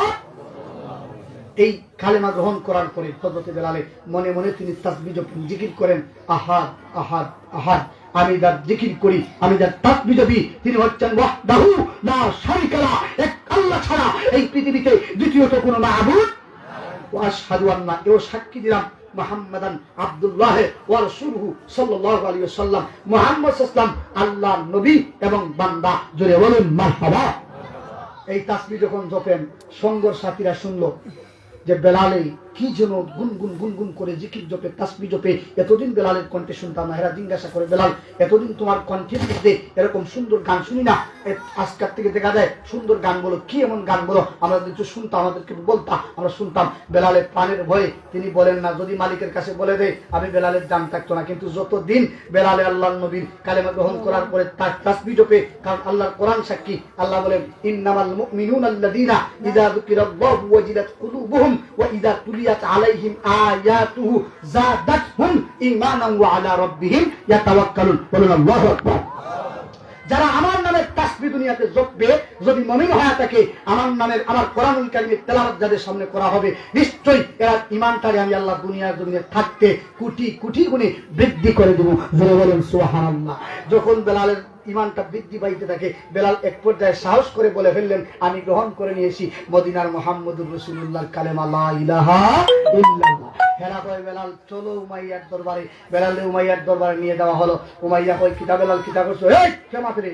এই কালেমা গ্রহণ করার পরে হযরত বেলাল মনে মনে তিনি তাসবিহ জপেন, জিকির করেন, আহাদ আহাদ আহাদ। আমি যার জিকির করি, আমি যার তাসবিহ জপি, তিনি হচ্ছেন ওয়াহদাহু লা শারীকা লাহু, এক আল্লাহ ছাড়া এই পৃথিবীতে দ্বিতীয়ত কোনো মাবুদ। ওয়া আশহাদু আন্না, এও সাক্ষী দিলাম মুহাম্মাদান আব্দুল্লাহ ওয়া রাসূলুহু সাল্লাল্লাহু আলাইহি ওয়াসাল্লাম, মুহাম্মদ সাল্লাল্লাহু আলাইহি ওয়াসাল্লাম আল্লাহর নবী এবং বান্দা। জোরে বলুন মারহাবা। এই তাসবিহ যখন জপেন, সঙ্গর সাথীরা শুনলো যে বেলালে কি যেন গুনগুন গুনগুন করে জিকির জপে, তাসবিহ জপে। এতদিন বেলালের কণ্ঠে শুনতাম না। এরা জিজ্ঞাসা করে, বেলাল এতদিন তোমার কণ্ঠের মধ্যে এরকম সুন্দর গান শুনি না, আজকাল থেকে দেখা যায় সুন্দর গান বলো, কি এমন গান বলো, আমরা কিছু শুনতাম, আমাদেরকে বলতাম, আমরা শুনতাম। বেলালের প্রাণের ভয়ে তিনি বলেন না, যদি মালিকের কাছে বলে দেয় আমি বেলালের জান থাকতো না। কিন্তু যতদিন বেলালে আল্লাহর নবীর কালেমা গ্রহণ করার পরে তার তাসবিহ জপে, কারণ আল্লাহর কোরআন সাক্ষী, আল্লাহ বলেন ইন্নামাল মুমিনুনা আল্লাযীনা ইযা যুকিরাল্লাহু ওয়াজিলাত কুলুবুহুম ওয়া ইযা তুলিয়াত আলাইহিম আয়াতুহু যাদাতহুম ঈমানান ওয়া আলা রাব্বিহিম ইয়াতাওয়াক্কালুন। বলুন আল্লাহু আকবার। যারা আমার নামের তাসবিহ দুনিয়াতে জপবে, যদি মুমিন হয়ে থাকে, আমার নামের আমার কোরআনুল কারীমের তেলাওয়াত যাদের সামনে করা হবে, নিশ্চয়ই এরা ঈমানটারে আমি আল্লাহ দুনিয়ার জমিনে থাকতে কোটি কোটি গুণে বৃদ্ধি করে দেব। জোরে বলেন সুবহানাল্লাহ। যখন বেলালের ঈমানটা বৃদ্ধি পাইতে থাকে, বেলাল এক পর্যায়ে সাহস করে বলে ফেললেন, আমি গ্রহণ করে নিয়েছি মদিনার মুহাম্মদুর রাসূলুল্লাহর কালেমা লা ইলাহা ইল্লাল্লাহ। হেরা কয়, বেলাল চলো উমাইয়ার দরবারে। বেলালে উমাইয়ার দরবারে নিয়ে যাওয়া হলো। উমাইয়া কয়, কিতা বেলাল কিতা করছো? এই কে মাতরে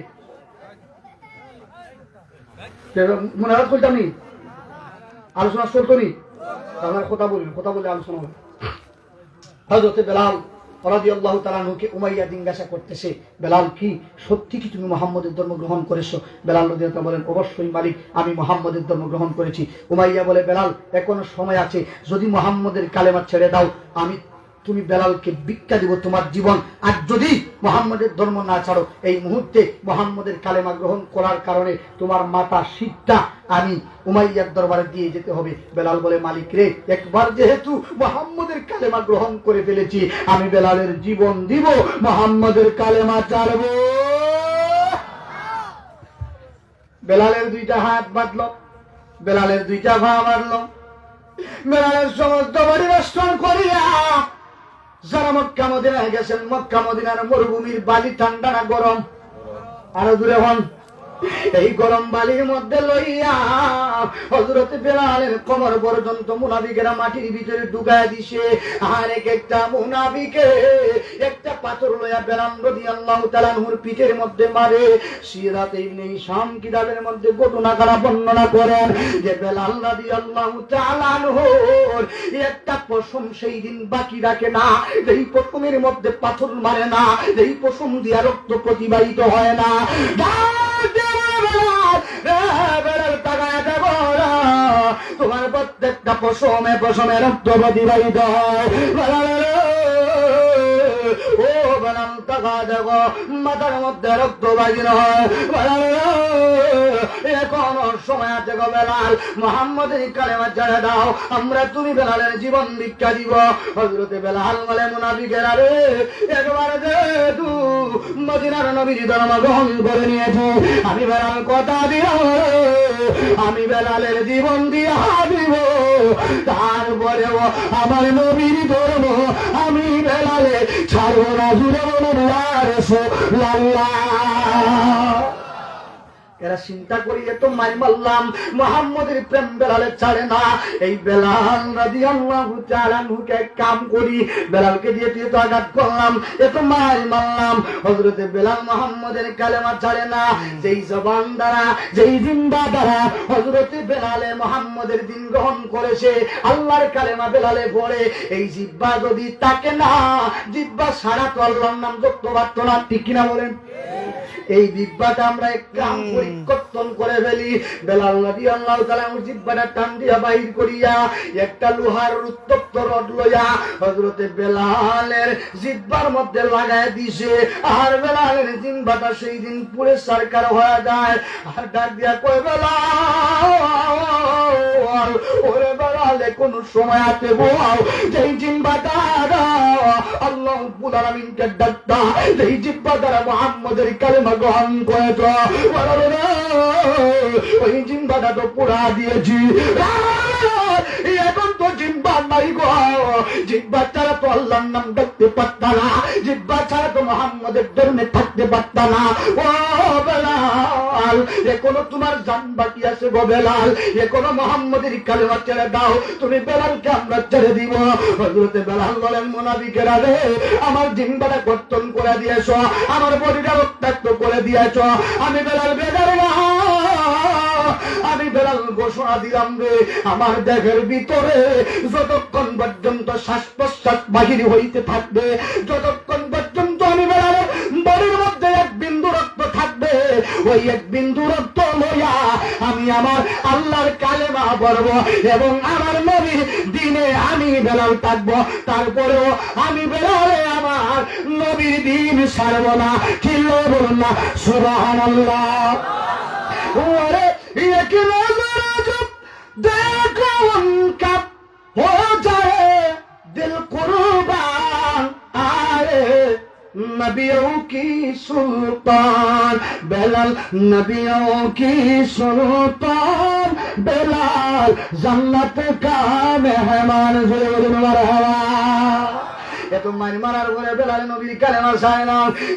মনে রাখ করতাম নি, আলোচনা চলতো নি, আমার কথা বলি, কথা বলে আলোচনা হবে। হযরত বেলাল রাদিয়াল্লাহু তাআলা আনহুকে উমাইয়া জিজ্ঞাসা করতেছে, বেলাল কি সত্যি কি তুমি মুহাম্মদের ধর্ম গ্রহণ করেছো? বেলাল রাদিয়াল্লাহু তাআলা বলেন, অবশ্যই মালিক, আমি মুহাম্মদের ধর্ম গ্রহণ করেছি। উমাইয়া বলে, বেলাল এখনো সময় আছে, যদি মুহাম্মদের কালেমা ছেড়ে দাও, আমি তুমি বেলালকে ভিক্ষা দিব তোমার জীবন। আর যদি মুহাম্মদের ধর্ম না ছাড়ো, এই মুহূর্তে মুহাম্মদের কালেমা গ্রহণ করার কারণে তোমার মাথা শিরটা আমি উমাইয়ার দরবারে দিয়ে যেতে হবে। বেলাল বলে, মালিক রে, একবার যেহেতু মুহাম্মদের কালেমা গ্রহণ করে ফেলেছি, আমি বেলালের জীবন দিব, মুহাম্মদের কালেমা ছাড়বো। বেলালের দুইটা হাত বাঁধলো, বেলালের দুইটা পা বাঁধলো, বেলালের সমস্ত বাড়ি বেষ্টন করিয়া যারা মক্কা মদিনায় গেছেন, মক্কা মদিনার মরুভূমির বালি ঠান্ডা না গরম? আরো দূরে হন। এই গরম বালির মধ্যে লইয়া হযরত বেলালের কোমর পর্যন্ত মুনাফিকেরা মাটির ভিতরে ডুবাইয়া দিছে। আর একটা মুনাফিকে একটা পাথর লইয়া বেলাল রাদিয়াল্লাহু তাআলা আনহুর পিঠের মধ্যে মারে। সিরাত ইবনে হিশাম কিতাবের মধ্যে ঘটনাটা বর্ণনা করেন যে বেলাল রাদিয়াল্লাহু তাআলা আনহুর একটা পশম সেই দিন বাকি রাখে না, এই পশমের মধ্যে পাথর মারে না, এই পশম দিয়া রক্ত প্রতিবাহিত হয় না। তোমার প্রত্যেকটা পশমে পশমে রক্ত প্রতিবাহিত হয়। ও বেলাল টাকা দেখো, মাথার মধ্যে রক্ত বাহির হয়। এখন সময় আছে গো বেলাল, মুহাম্মদের কালেমা ছেড়ে দাও, আমরা তুমি বেলালের জীবন ভিক্ষা দিব। হযরতে বেলাল বলে, মুনাফিকেরা রে, একবারে যেহেতু মদিনার নবীর ধর্ম গ্রহণ করে নিয়েছি, আমি বেলাল কথা দিও, আমি বেলালের জীবন দিয়া দিব, তারপরেও আমার নবীর ধর্ম আমি বেলালে ছাড়বো না। জুড়ে বলুন ইয়া রাসূলুল্লাহ। এরা চিন্তা করি এত মাই মারলাম, মুহাম্মদের প্রেম বেলালে ছাড়ে না। এই বেলাল রাদিয়াল্লাহু তাআলা নুকে কাম করি, বেলালকে দিয়ে তো আঘাত করলাম, এত মাই মারলাম। হযরতে বেলাল মুহাম্মদের কালেমা ছাড়ে না। যেই জবান দ্বারা, যেই জিহ্বা দ্বারা হযরতে বেলালে মুহাম্মদের দিন গ্রহণ করেছে, আল্লাহর কালেমা বেলালে পড়ে, এই জিহ্বা যদি তাকে না, জিহ্বা সারা তো আল্লাহর নাম যত পারত না, ঠিক কিনা বলেন? এই জিহ্বাটা আমরা একদম পরিবর্তন করে ফেলি। বেলাল রাদিয়াল্লাহু তাআলা জিহ্বাটা টান দিয়া বাহির করিয়া একটা লোহার উত্তপ্ত রড লইয়া হযরতে বেলালের জিহ্বার মধ্যে লাগায় দিছে। আর বেলালের জিহ্বাটা সেই দিন পুরে সরকার হয়ে যায়। আর ডাক দিয়া কই, বেলাল, ওরে বেলালে কোন সময় আতে বল, যেই জিহ্বাটা আল্লাহ রাব্বুল আলামিনকে ডাকতা, যেই জিহ্বা দ্বারা মুহাম্মদের কালেমা গ্রহণ করেছ, ওই জিহ্বাটা তো পুরা দিয়েছি, এখন তো জিহ্বা নাই গো। জিহ্বা ছাড়া তো আল্লাহর নাম ডাকতে পারত না, জিহ্বা ছাড়া তো মুহাম্মদের ধর্মে থাকতে পারত না। ও বেলাল, এখনো তোমার জান বাকি আছে গো বেলাল, এখনো মুহাম্মদের কালেমা ছেড়ে দাও, তুমি বেলালকে আমরা ছেড়ে দিব। হযরতে বেলাল বলেন, মুনাফিকেরা রে, আমার জিহ্বাটা কর্তন করে দিয়েছ, আমার বডিটা রক্তাক্ত করে দিয়েছ, আমি বেলাল বেজার না। আমি বেলাল ঘোষণা দিলাম রে, আমার দেহের ভিতরে যতক্ষণ পর্যন্ত শ্বাস প্রশ্বাস বাহির হইতে থাকবে, যতক্ষণ পর্যন্ত আমি বেলালের বডির মধ্যে এক বিন্দু রক্ত থাকবে, ওই এক বিন্দু রক্ত লইয়া আমি আমার আল্লাহর কালেমা পড়ব এবং আমার নবীর দিনে আমি বেলাল থাকবো। তারপরেও আমি বেলালে আমার নবীর দিন ছাড়ব না। চিল্লা বলুন না সুবহানাল্লাহ। ওরে एक नजर जब देखो उनका हो जाए दिल कुर्बान, आए नबियों की सुल्तान बेलाल, नबियों की सुल्तान बेलाल, जन्नत का मेहमान मरहबा। এত মারি মারার পরে বেলাল নবীর কালেমা ছাড়ে না,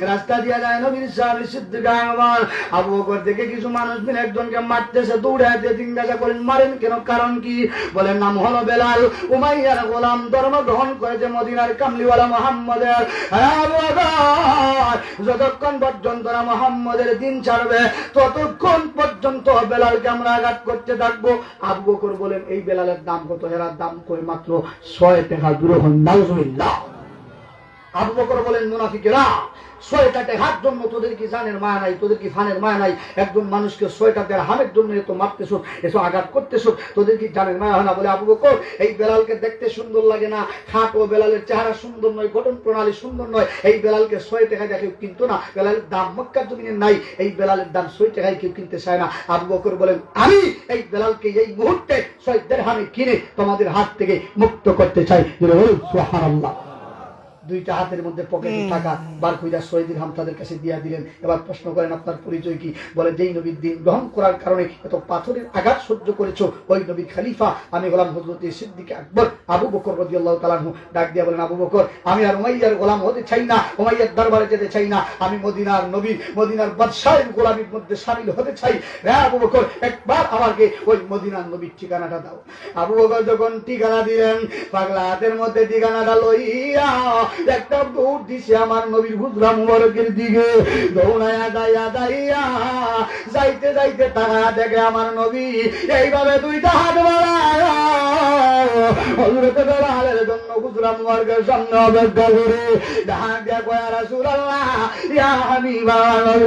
রাস্তা দিয়ে যায় নবীর সাহাবী সিদ্দিক আকবর। আবু বকর থেকে কিছু মানুষ মিলে একজনকে মারতেছে, দৌড়াইতে জিজ্ঞাসা করেন, মারেন কেন, কারণ কি? বলেন, নাম হলো বেলাল, উমাইয়ার গোলাম, ধর্ম গ্রহণ করেছে মদিনার কামলিওয়ালা মুহাম্মদের। আবু বকর, যতক্ষণ পর্যন্ত না মুহাম্মদের দিন ছাড়বে ততক্ষণ পর্যন্ত বেলালকে আমরা আঘাত করতে থাকবো। আবু বকর বলেন, এই বেলালের দাম কত? এর দাম কই মাত্র 6 টাকা। দুরহন নাউজুবিল্লাহ। আবু বকর বলেন, মুনাফিকেরা, 6টা টাকার জন্য তোদের কি জানের মায়া নাই, তোদের কি ফানের মায়া নাই? একজন মানুষকে 6টা দিরহামের জন্য এত মারতেছ, এত আঘাত করতেছ, তোদের কি জানের মায়া হয় না? বলে, আবু বকর, এই বেলালকে দেখতে সুন্দর লাগে না, খাটো, বেলালের চেহারা সুন্দর নয়, গঠন প্রণালী সুন্দর নয়, এই বেলালকে 6 টাকা দিয়ে কেউ কিনতো না। বেলালের দাম মক্কার জমিনে নাই, এই বেলালের দাম 6 টাকায় কেউ কিনতে চায় না। আবু বকর বলেন, আমি এই বেলালকে এই মুহূর্তে 6 দিরহামে কিনে তোমাদের হাত থেকে মুক্ত করতে চাই। সুবহানাল্লাহ। 2টা হাতের মধ্যে পকেটে টাকা বার কইরা 6 দিরহাম তাদের কাছে দিয়া দিলেন। এবার প্রশ্ন করেন, আপনার পরিচয় কি? বলে, যেই নবীর দিন গ্রহণ করার কারণে এত পাথরের আঘাত সহ্য করেছো, ওই নবীর খলিফা আমি গোলাম হযরত সিদ্দিক আকবর আবু বকর রাদিয়াল্লাহু তাআলা আনহু। ডাক দিয়া বলেন, আবু বকর, আমি আর উমাইয়ার গোলাম হতে চাই না, উমাইয়ার দরবারে যেতে চাই না, আমি মদিনার নবী, মদিনার বাদশাহের গোলামীর মধ্যে শামিল হতে চাই। হ্যাঁ আবু বকর, একবার আমাকে ওই মদিনার নবীর ঠিকানাটা দাও। আবু বকর যখন ঠিকানা দিলেন, পাগলা হাতের মধ্যে ঠিকানাটা লইয়া একটা দৌড় দিছে আমার নবীর হুজরা মুবারকের দিকে। দৌড়ায়া দাইয়া যাইতে যাইতে তারা দেখে আমার নবী এইভাবে 2টা হাত বাড়ায় হযরত বেলালের জন্য হুজরা মুবারকের সামনে অপেক্ষা করে। ডাক দিয়া কয়, ইয়া রাসূলুল্লাহ, ইয়া হাবিবাল্লাহ,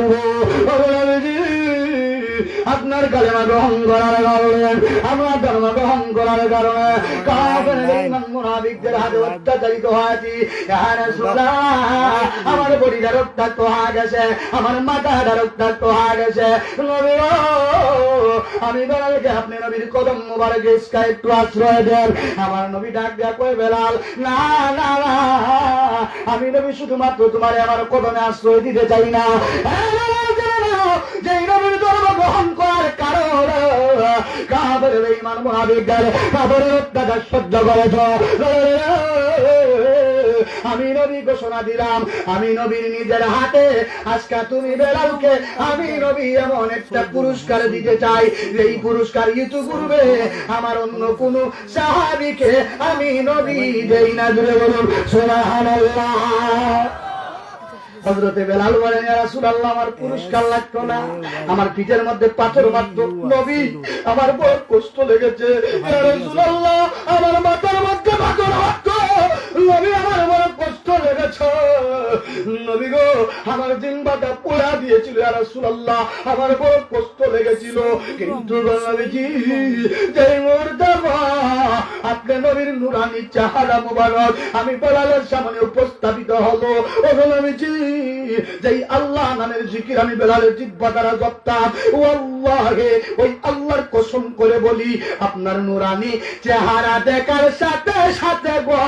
আপনার কালেমা গ্রহণ করার কারণে, আমার ধর্ম গ্রহণ করার কারণে কাফের বেঈমান মুনাফিকদের হাতে অত্যাচারিত হয়েছি। ইয়া রাসূলুল্লাহ, আমার বডিটা রক্তাক্ত হয়ে গেছে, আমার মাথাটা রক্তাক্ত হয়ে গেছে। নবী গো, আমি বেলালকে আপনি নবীর কদম মোবারকে একটু আশ্রয় দেন। আমার নবী ডাক দিয়া কয়, বেলাল, না না না, আমি নবী শুধুমাত্র তোমার আমার কদমে আশ্রয় দিতে চাই না, যেই নবীর ধর্ম গ্রহণ করার কারণে কাফের বেঈমান মুনাফিকদের কাফের অত্যাচার সহ্য করেছ, আমি নবী ঘোষণা দিলাম, আমি নবীর নিজের হাতে আজকে তুমি বেলালকে আমি নবী এমন একটা পুরস্কার দিতে চাই, এই পুরস্কার ইতিপূর্বে আমার অন্য কোন সাহাবীকে আমি নবী দেই না। জুড়ে বলুন সুবহানাল্লাহ। হযরতে বেলাল বলেন, ইয়া রাসূলুল্লাহ, আমার পুরস্কার লাগতো না, আমার পিঠের মধ্যে পাথর মারতো নবী, আমার বড় কষ্ট লেগেছে। ইয়া রাসূলুল্লাহ, আমার মাথার মধ্যে পাথর মারতো নবী, আমার বড় কষ্ট লেগেছে নবী গো, আমার জিহ্বাটা পোড়া দিয়েছিল। ইয়া রাসূলুল্লাহ, আমার বড় কষ্ট লেগেছিল। কিন্তু নবীজি যেই মুহূর্তে আপনি নবীর নূরানী চেহারা মুবারক আমি বেলালের সামনে উপস্থাপিত হলো, ও নবীজি যেই আল্লাহ নামের জিকির আমি বেলালের জিহ্বা দ্বারা জপতাম, ওয়াল্লাহি ওই আল্লাহর কসম করে বলি, আপনার নূরানী চেহারা দেখার সাথে সাথে গো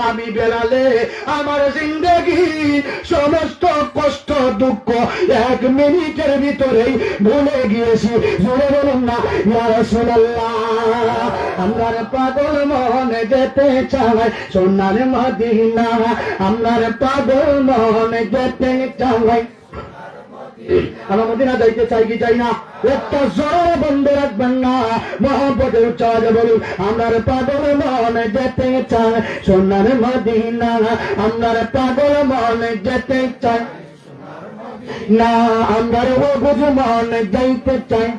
আমি বেলালে আমার জিন্দেগি সমস্ত কষ্ট দুঃখ 1 মিনিটের ভিতরেই ভুলে গিয়েছি। জুড়ে বলুন না ইয়া রাসূলুল্লাহ। আমরার পাগল মনে যেতে চাই সোনার মদিনা, আমরার পাগল মনে যেতে চাই। আমরা মদিনা যাইতে চাই কি চাই না? একটা জোরে বন্ধ রাখবেন না, মহব্বতের উচ্চারে বলুন, আমরার পাগল মনে যেতে চাই সোনার মদিনা, আমরার পাগল মনে যেতে চাই না, আমরার ও বুঝ মনে যাইতে চাই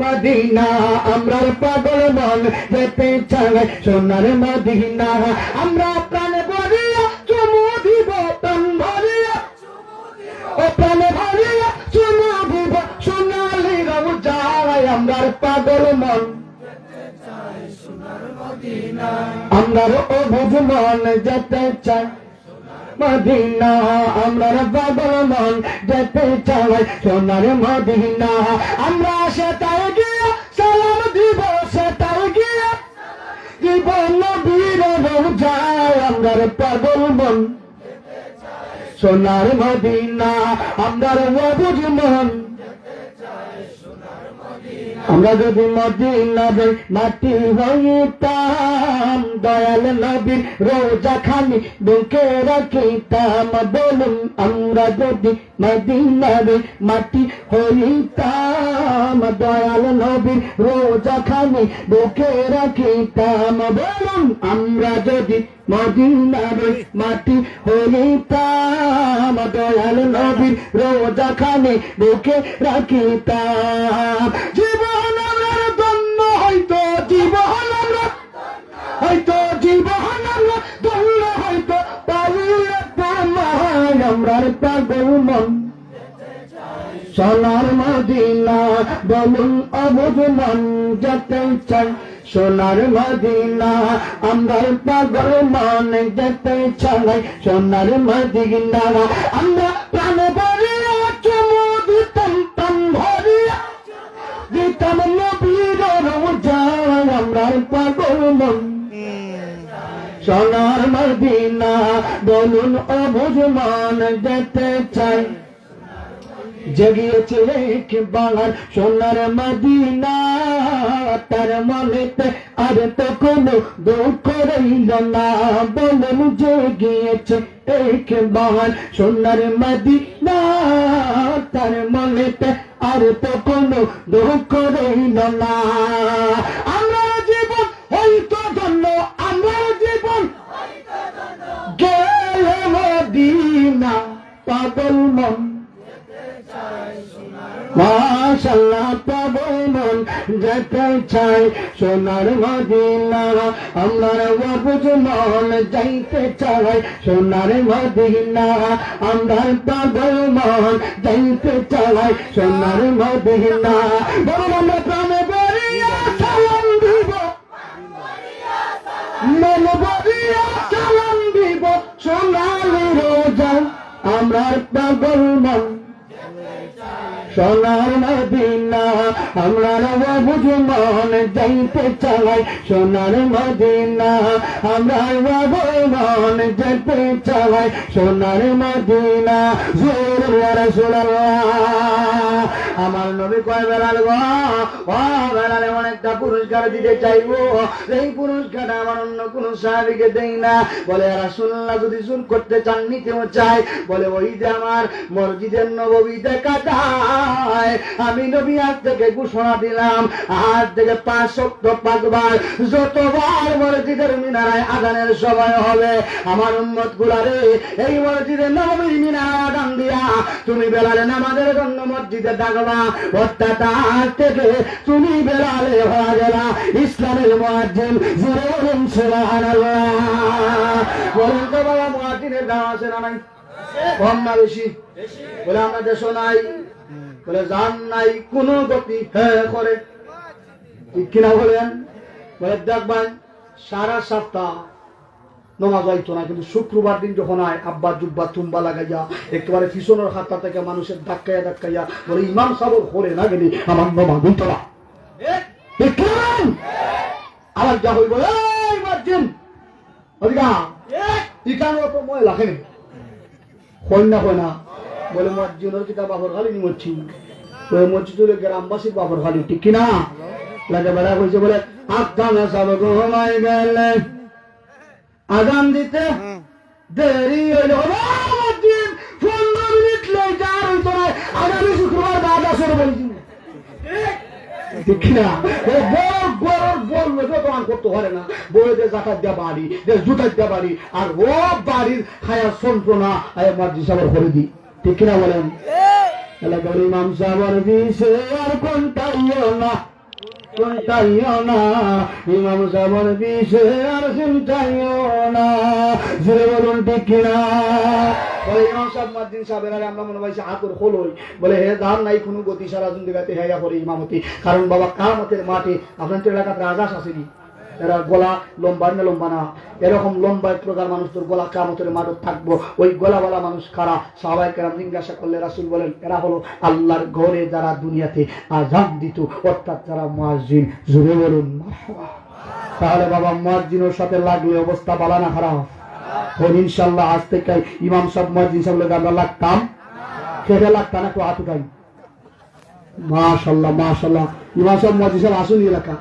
মদিনা, আমরার পাগল মন যেতে চাই সোনার মদিনা। আমরা প্রাণে ভরিয়া চুমু দিব, প্রাণ ভরিয়া ও প্রাণে ভরিয়া চুমু দিব সোনালি রওজায়, আমরার পাগল মন আমরার ও বুঝ মন যেতে চাই মদিনা, আমরার পাগল মন যেতে চাই সোনার মদিনা। আমরা সেটাই গিয়া সালাম দিব, সেটাই গিয়া দিব নবীর রওজায়, আমরার পাগল মন সোনার মদিনা, আমরার ওয়াবুজ মন। আমরা যদি মদিনা যাই মাটি হইতাম, দয়াল নবীর রোজা খানি বুকে রাখিতাম। বলুন আমরা যদি মদিনা যাই মাটি হইতাম, দয়াল নবীর রোজা খানি বুকে রাখিতাম। বলুন আমরা যদি মদিনা যাই মাটি হইতাম, দয়াল নবীর রোজা খানি বুকে রাখিতাম। জীবন আমার ধন্য হয়তো, জীবন আমরা হয়তো, জীবন আমরা ধন্য হয়তো পাইলে পাই আমরার পাগল মন সোনার মদিনা। বলুন অবুঝ মন যেতে চাই সোনার মদিনা, আমরার পাগল মন যেতে চাই সোনার মদিনা। আমরা প্রাণ ভরিয়া চুমু দিতাম, প্রাণ ভরিয়া দিতাম নবীর রওজায়, আমরার পাগল মন সোনার মদিনা। বলুন অবুঝ মন যেতে চাই, জগিয়েছে একবার সোনার মদিনা, তার মনেতে আর তো কোনো দুঃখ রইল না। বলুন জগিয়েছে একবার সোনার মদিনা, তার মনেতে আর তো কোনো দুঃখ রইল না। আমরা জীবন হয়তো ধন্য, আমরা জীবন গেলে মদিনা, পাগল মন মাশাআল্লাহ পাগল মন যেতে চাই সোনার মদিনা, আমরার ওয়াবুজ মন যাইতে চাই সোনার মদিনা, আমরার পাগল মন যাইতে চাই সোনার মদিনা। বলুন আমরা প্রাণে ভরিয়া সালাম দিব, মন ভরিয়া সালাম দিব সোনালি রওজায়, আমরার পাগল মন সোনার মদিনা, আমরার ওয়াবুজ মন যাইতে চাই সোনার মদিনা, আমরার ওয়াবুজ মন যেতে চাই সোনার মদিনা জোরে ইয়া রাসূলুল্লাহ। আমার নবী কয় বেলাল গো, ও বেলাল এমন একটা পুরস্কার দিতে চাইবো, এই পুরস্কার আমার অন্য কোন সাহাবীকে দেই না। বলে রাসূলুল্লাহ যদি জোর করতে চান নিতেও চাই। বলে ওই যে আমার মসজিদের নববী দেখা যায়, আমি নবী আজ থেকে ঘোষণা দিলাম, আজ থেকে 5 ওয়াক্ত 5 বার যতবার মসজিদের মিনারায় আযানের সময় হবে, আমার উম্মত গুলারে এই মসজিদের নববীর মিনারায় আযান দিয়া তুমি বেলালে নামাজের জন্য মসজিদে ডাকবা। অর্থাৎ আজ থেকে তুমি বেলালে হয়ে গেলা ইসলামের মুয়াজ্জিন। জোরে বলুন সুবহানাল্লাহ। বলেন তো বাবা, মুয়াজ্জিনের দাম আছে না নাই? কম না বেশি? বলে আমরা দেশও নাই, বলে জান নাই, কোন গতি হ্যাঁ করে, ঠিক কিনা বলেন? বলে দেখবেন সারা সপ্তাহ নমাজ হইতো না, কিন্তু শুক্রবার দিন যখন হয় আব্বা জুব্বা তুম্বা লাগাইয়া একেবারে পিছনের হাতটা থেকে মানুষের ধাক্কাইয়া ধাক্কাইয়া বলে ইমাম সাহেব করে না গেলি আমার নমাজ হইতো না। আবার যা হইব তো ময়লা খেলে হয় না বলে মসজিদের কিতাব বাবর খালি মরছি, ওই মসজিদ গ্রামবাসীর বাবর খালি, ঠিক কিনা? লাগে বেড়া হয়েছে বলে আত্মা সব ঘুমাই গেলে আজান দিতে দেরি হইল, 15 মিনিট লেট আর হইতো না, আগামী শুক্রবার বাদ আসর বলছি, ঠিক না? বললো তো আন করতে পারে না, বইতে জাকাত দিয়া বাড়ি, জুতার দিয়া বাড়ি, আর ও বাড়ির খায়া যন্ত্রণা মার্জি সাহেব করে দি, ঠিক কিনা বলেন? এলাকার ইমাম সাহেবের বিষে আর কোনটাইও না, কোনটাইও না, ইমাম সাহেবের বিষে আর কোনটাইও না, জোরে বলুন ঠিক কিনা? বলে ইমাম সাহেব মাদ্দিন সাহেবের আগে আমরা মনে পাইছি হাতুর খোলই, বলে হে দাম নাই কোনো গতি, সারা জিন্দিগাতে হেয়া করে ইমামতি। কারণ বাবা কামতের মাঠে আপনাদের এলাকার রাজাস আসেনি, এরা গলা লম্বা না লম্বা না, এরকম লম্বা এক প্রকার মানুষ তোর গলা কামতের মাঠে থাকবো, ওই গলাওয়ালা মানুষ খারা। সাহাবায়ে কেরাম জিজ্ঞাসা করলে রাসূল বলেন এরা হলো আল্লাহর ঘরে যারা দুনিয়াতে আযান দিত, অর্থাৎ যারা মুয়াজ্জিন। জোরে বলুন মারহাবা। তাহলে বাবা মুয়াজ্জিনের সাথে লাগলে অবস্থা ভালো না খারাপ? ইনশাআল্লাহ আজ থেকে ইমাম সাহেব মুয়াজ্জিন সাহেব লোক আমরা লাগতাম, খেতে লাগতাম না, একটু হাত উঠাই। মাশাআল্লাহ মাশাআল্লাহ, ইমাম সাহেব মুয়াজ্জিন সাহেব আসুন এলাকা,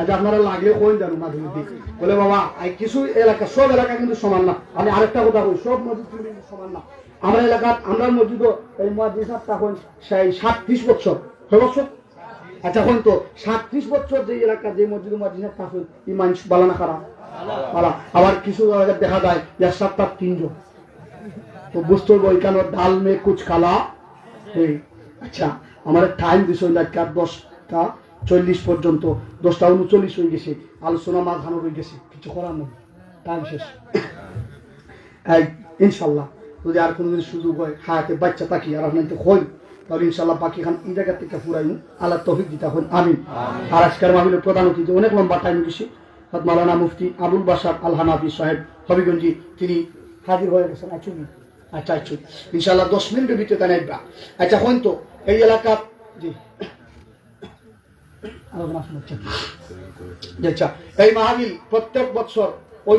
আজ আপনারা লাগলে কোন জানুন মাঝে মধ্যে। বলে বাবা কিছু এলাকা, সব এলাকা কিন্তু সমান না। আমি আরেকটা কথা বলি, সব মসজিদ কিন্তু সমান না। আমার এলাকার আমরা মসজিদ এই মুয়াজ্জিন সাহেব তখন সেই 37 বছর, 6 বছর, আচ্ছা এখন তো 37 বছর যে এলাকা যে মসজিদ মুয়াজ্জিন সাহেব তখন ইমান বালা না খারাপ বালা। আবার কিছু দেখা যায় যে 7-3 জন, তো বুঝতে হবে ওইখানে ডাল মে কুচ কালা। আচ্ছা আমার টাইম দিছে 10:40 পর্যন্ত, 10:39 হয়ে গেছে, আলোচনা মাঝখানে হয়ে গেছে, কিছু করার নেই, টাইম শেষ। ইনশাল্লাহ যদি আর কোনোদিন সুযোগ হয় হায়াতে বাচ্চা থাকি আর আপনার তো হয়, তাহলে ইনশাল্লাহ বাকি খান এই জায়গা থেকে ফুরাইমু, আল্লাহ তৌফিক দিতে হন, আমিন। আর আজকের মাহফিলের প্রধান অতিথি অনেক লম্বা টাইম গেছে, মাওলানা মুফতি আবুল বাশার আল হানাফি সাহেব হবিগঞ্জি, তিনি হাজির হয়ে গেছেন। আচ্ছা ইনশাল্লাহ 10 মিনিটের ভিতরে তাই আসবা। আচ্ছা হন তো এই এলাকার জি আচ্ছা এই মাহফিল প্রত্যেক বছর ওই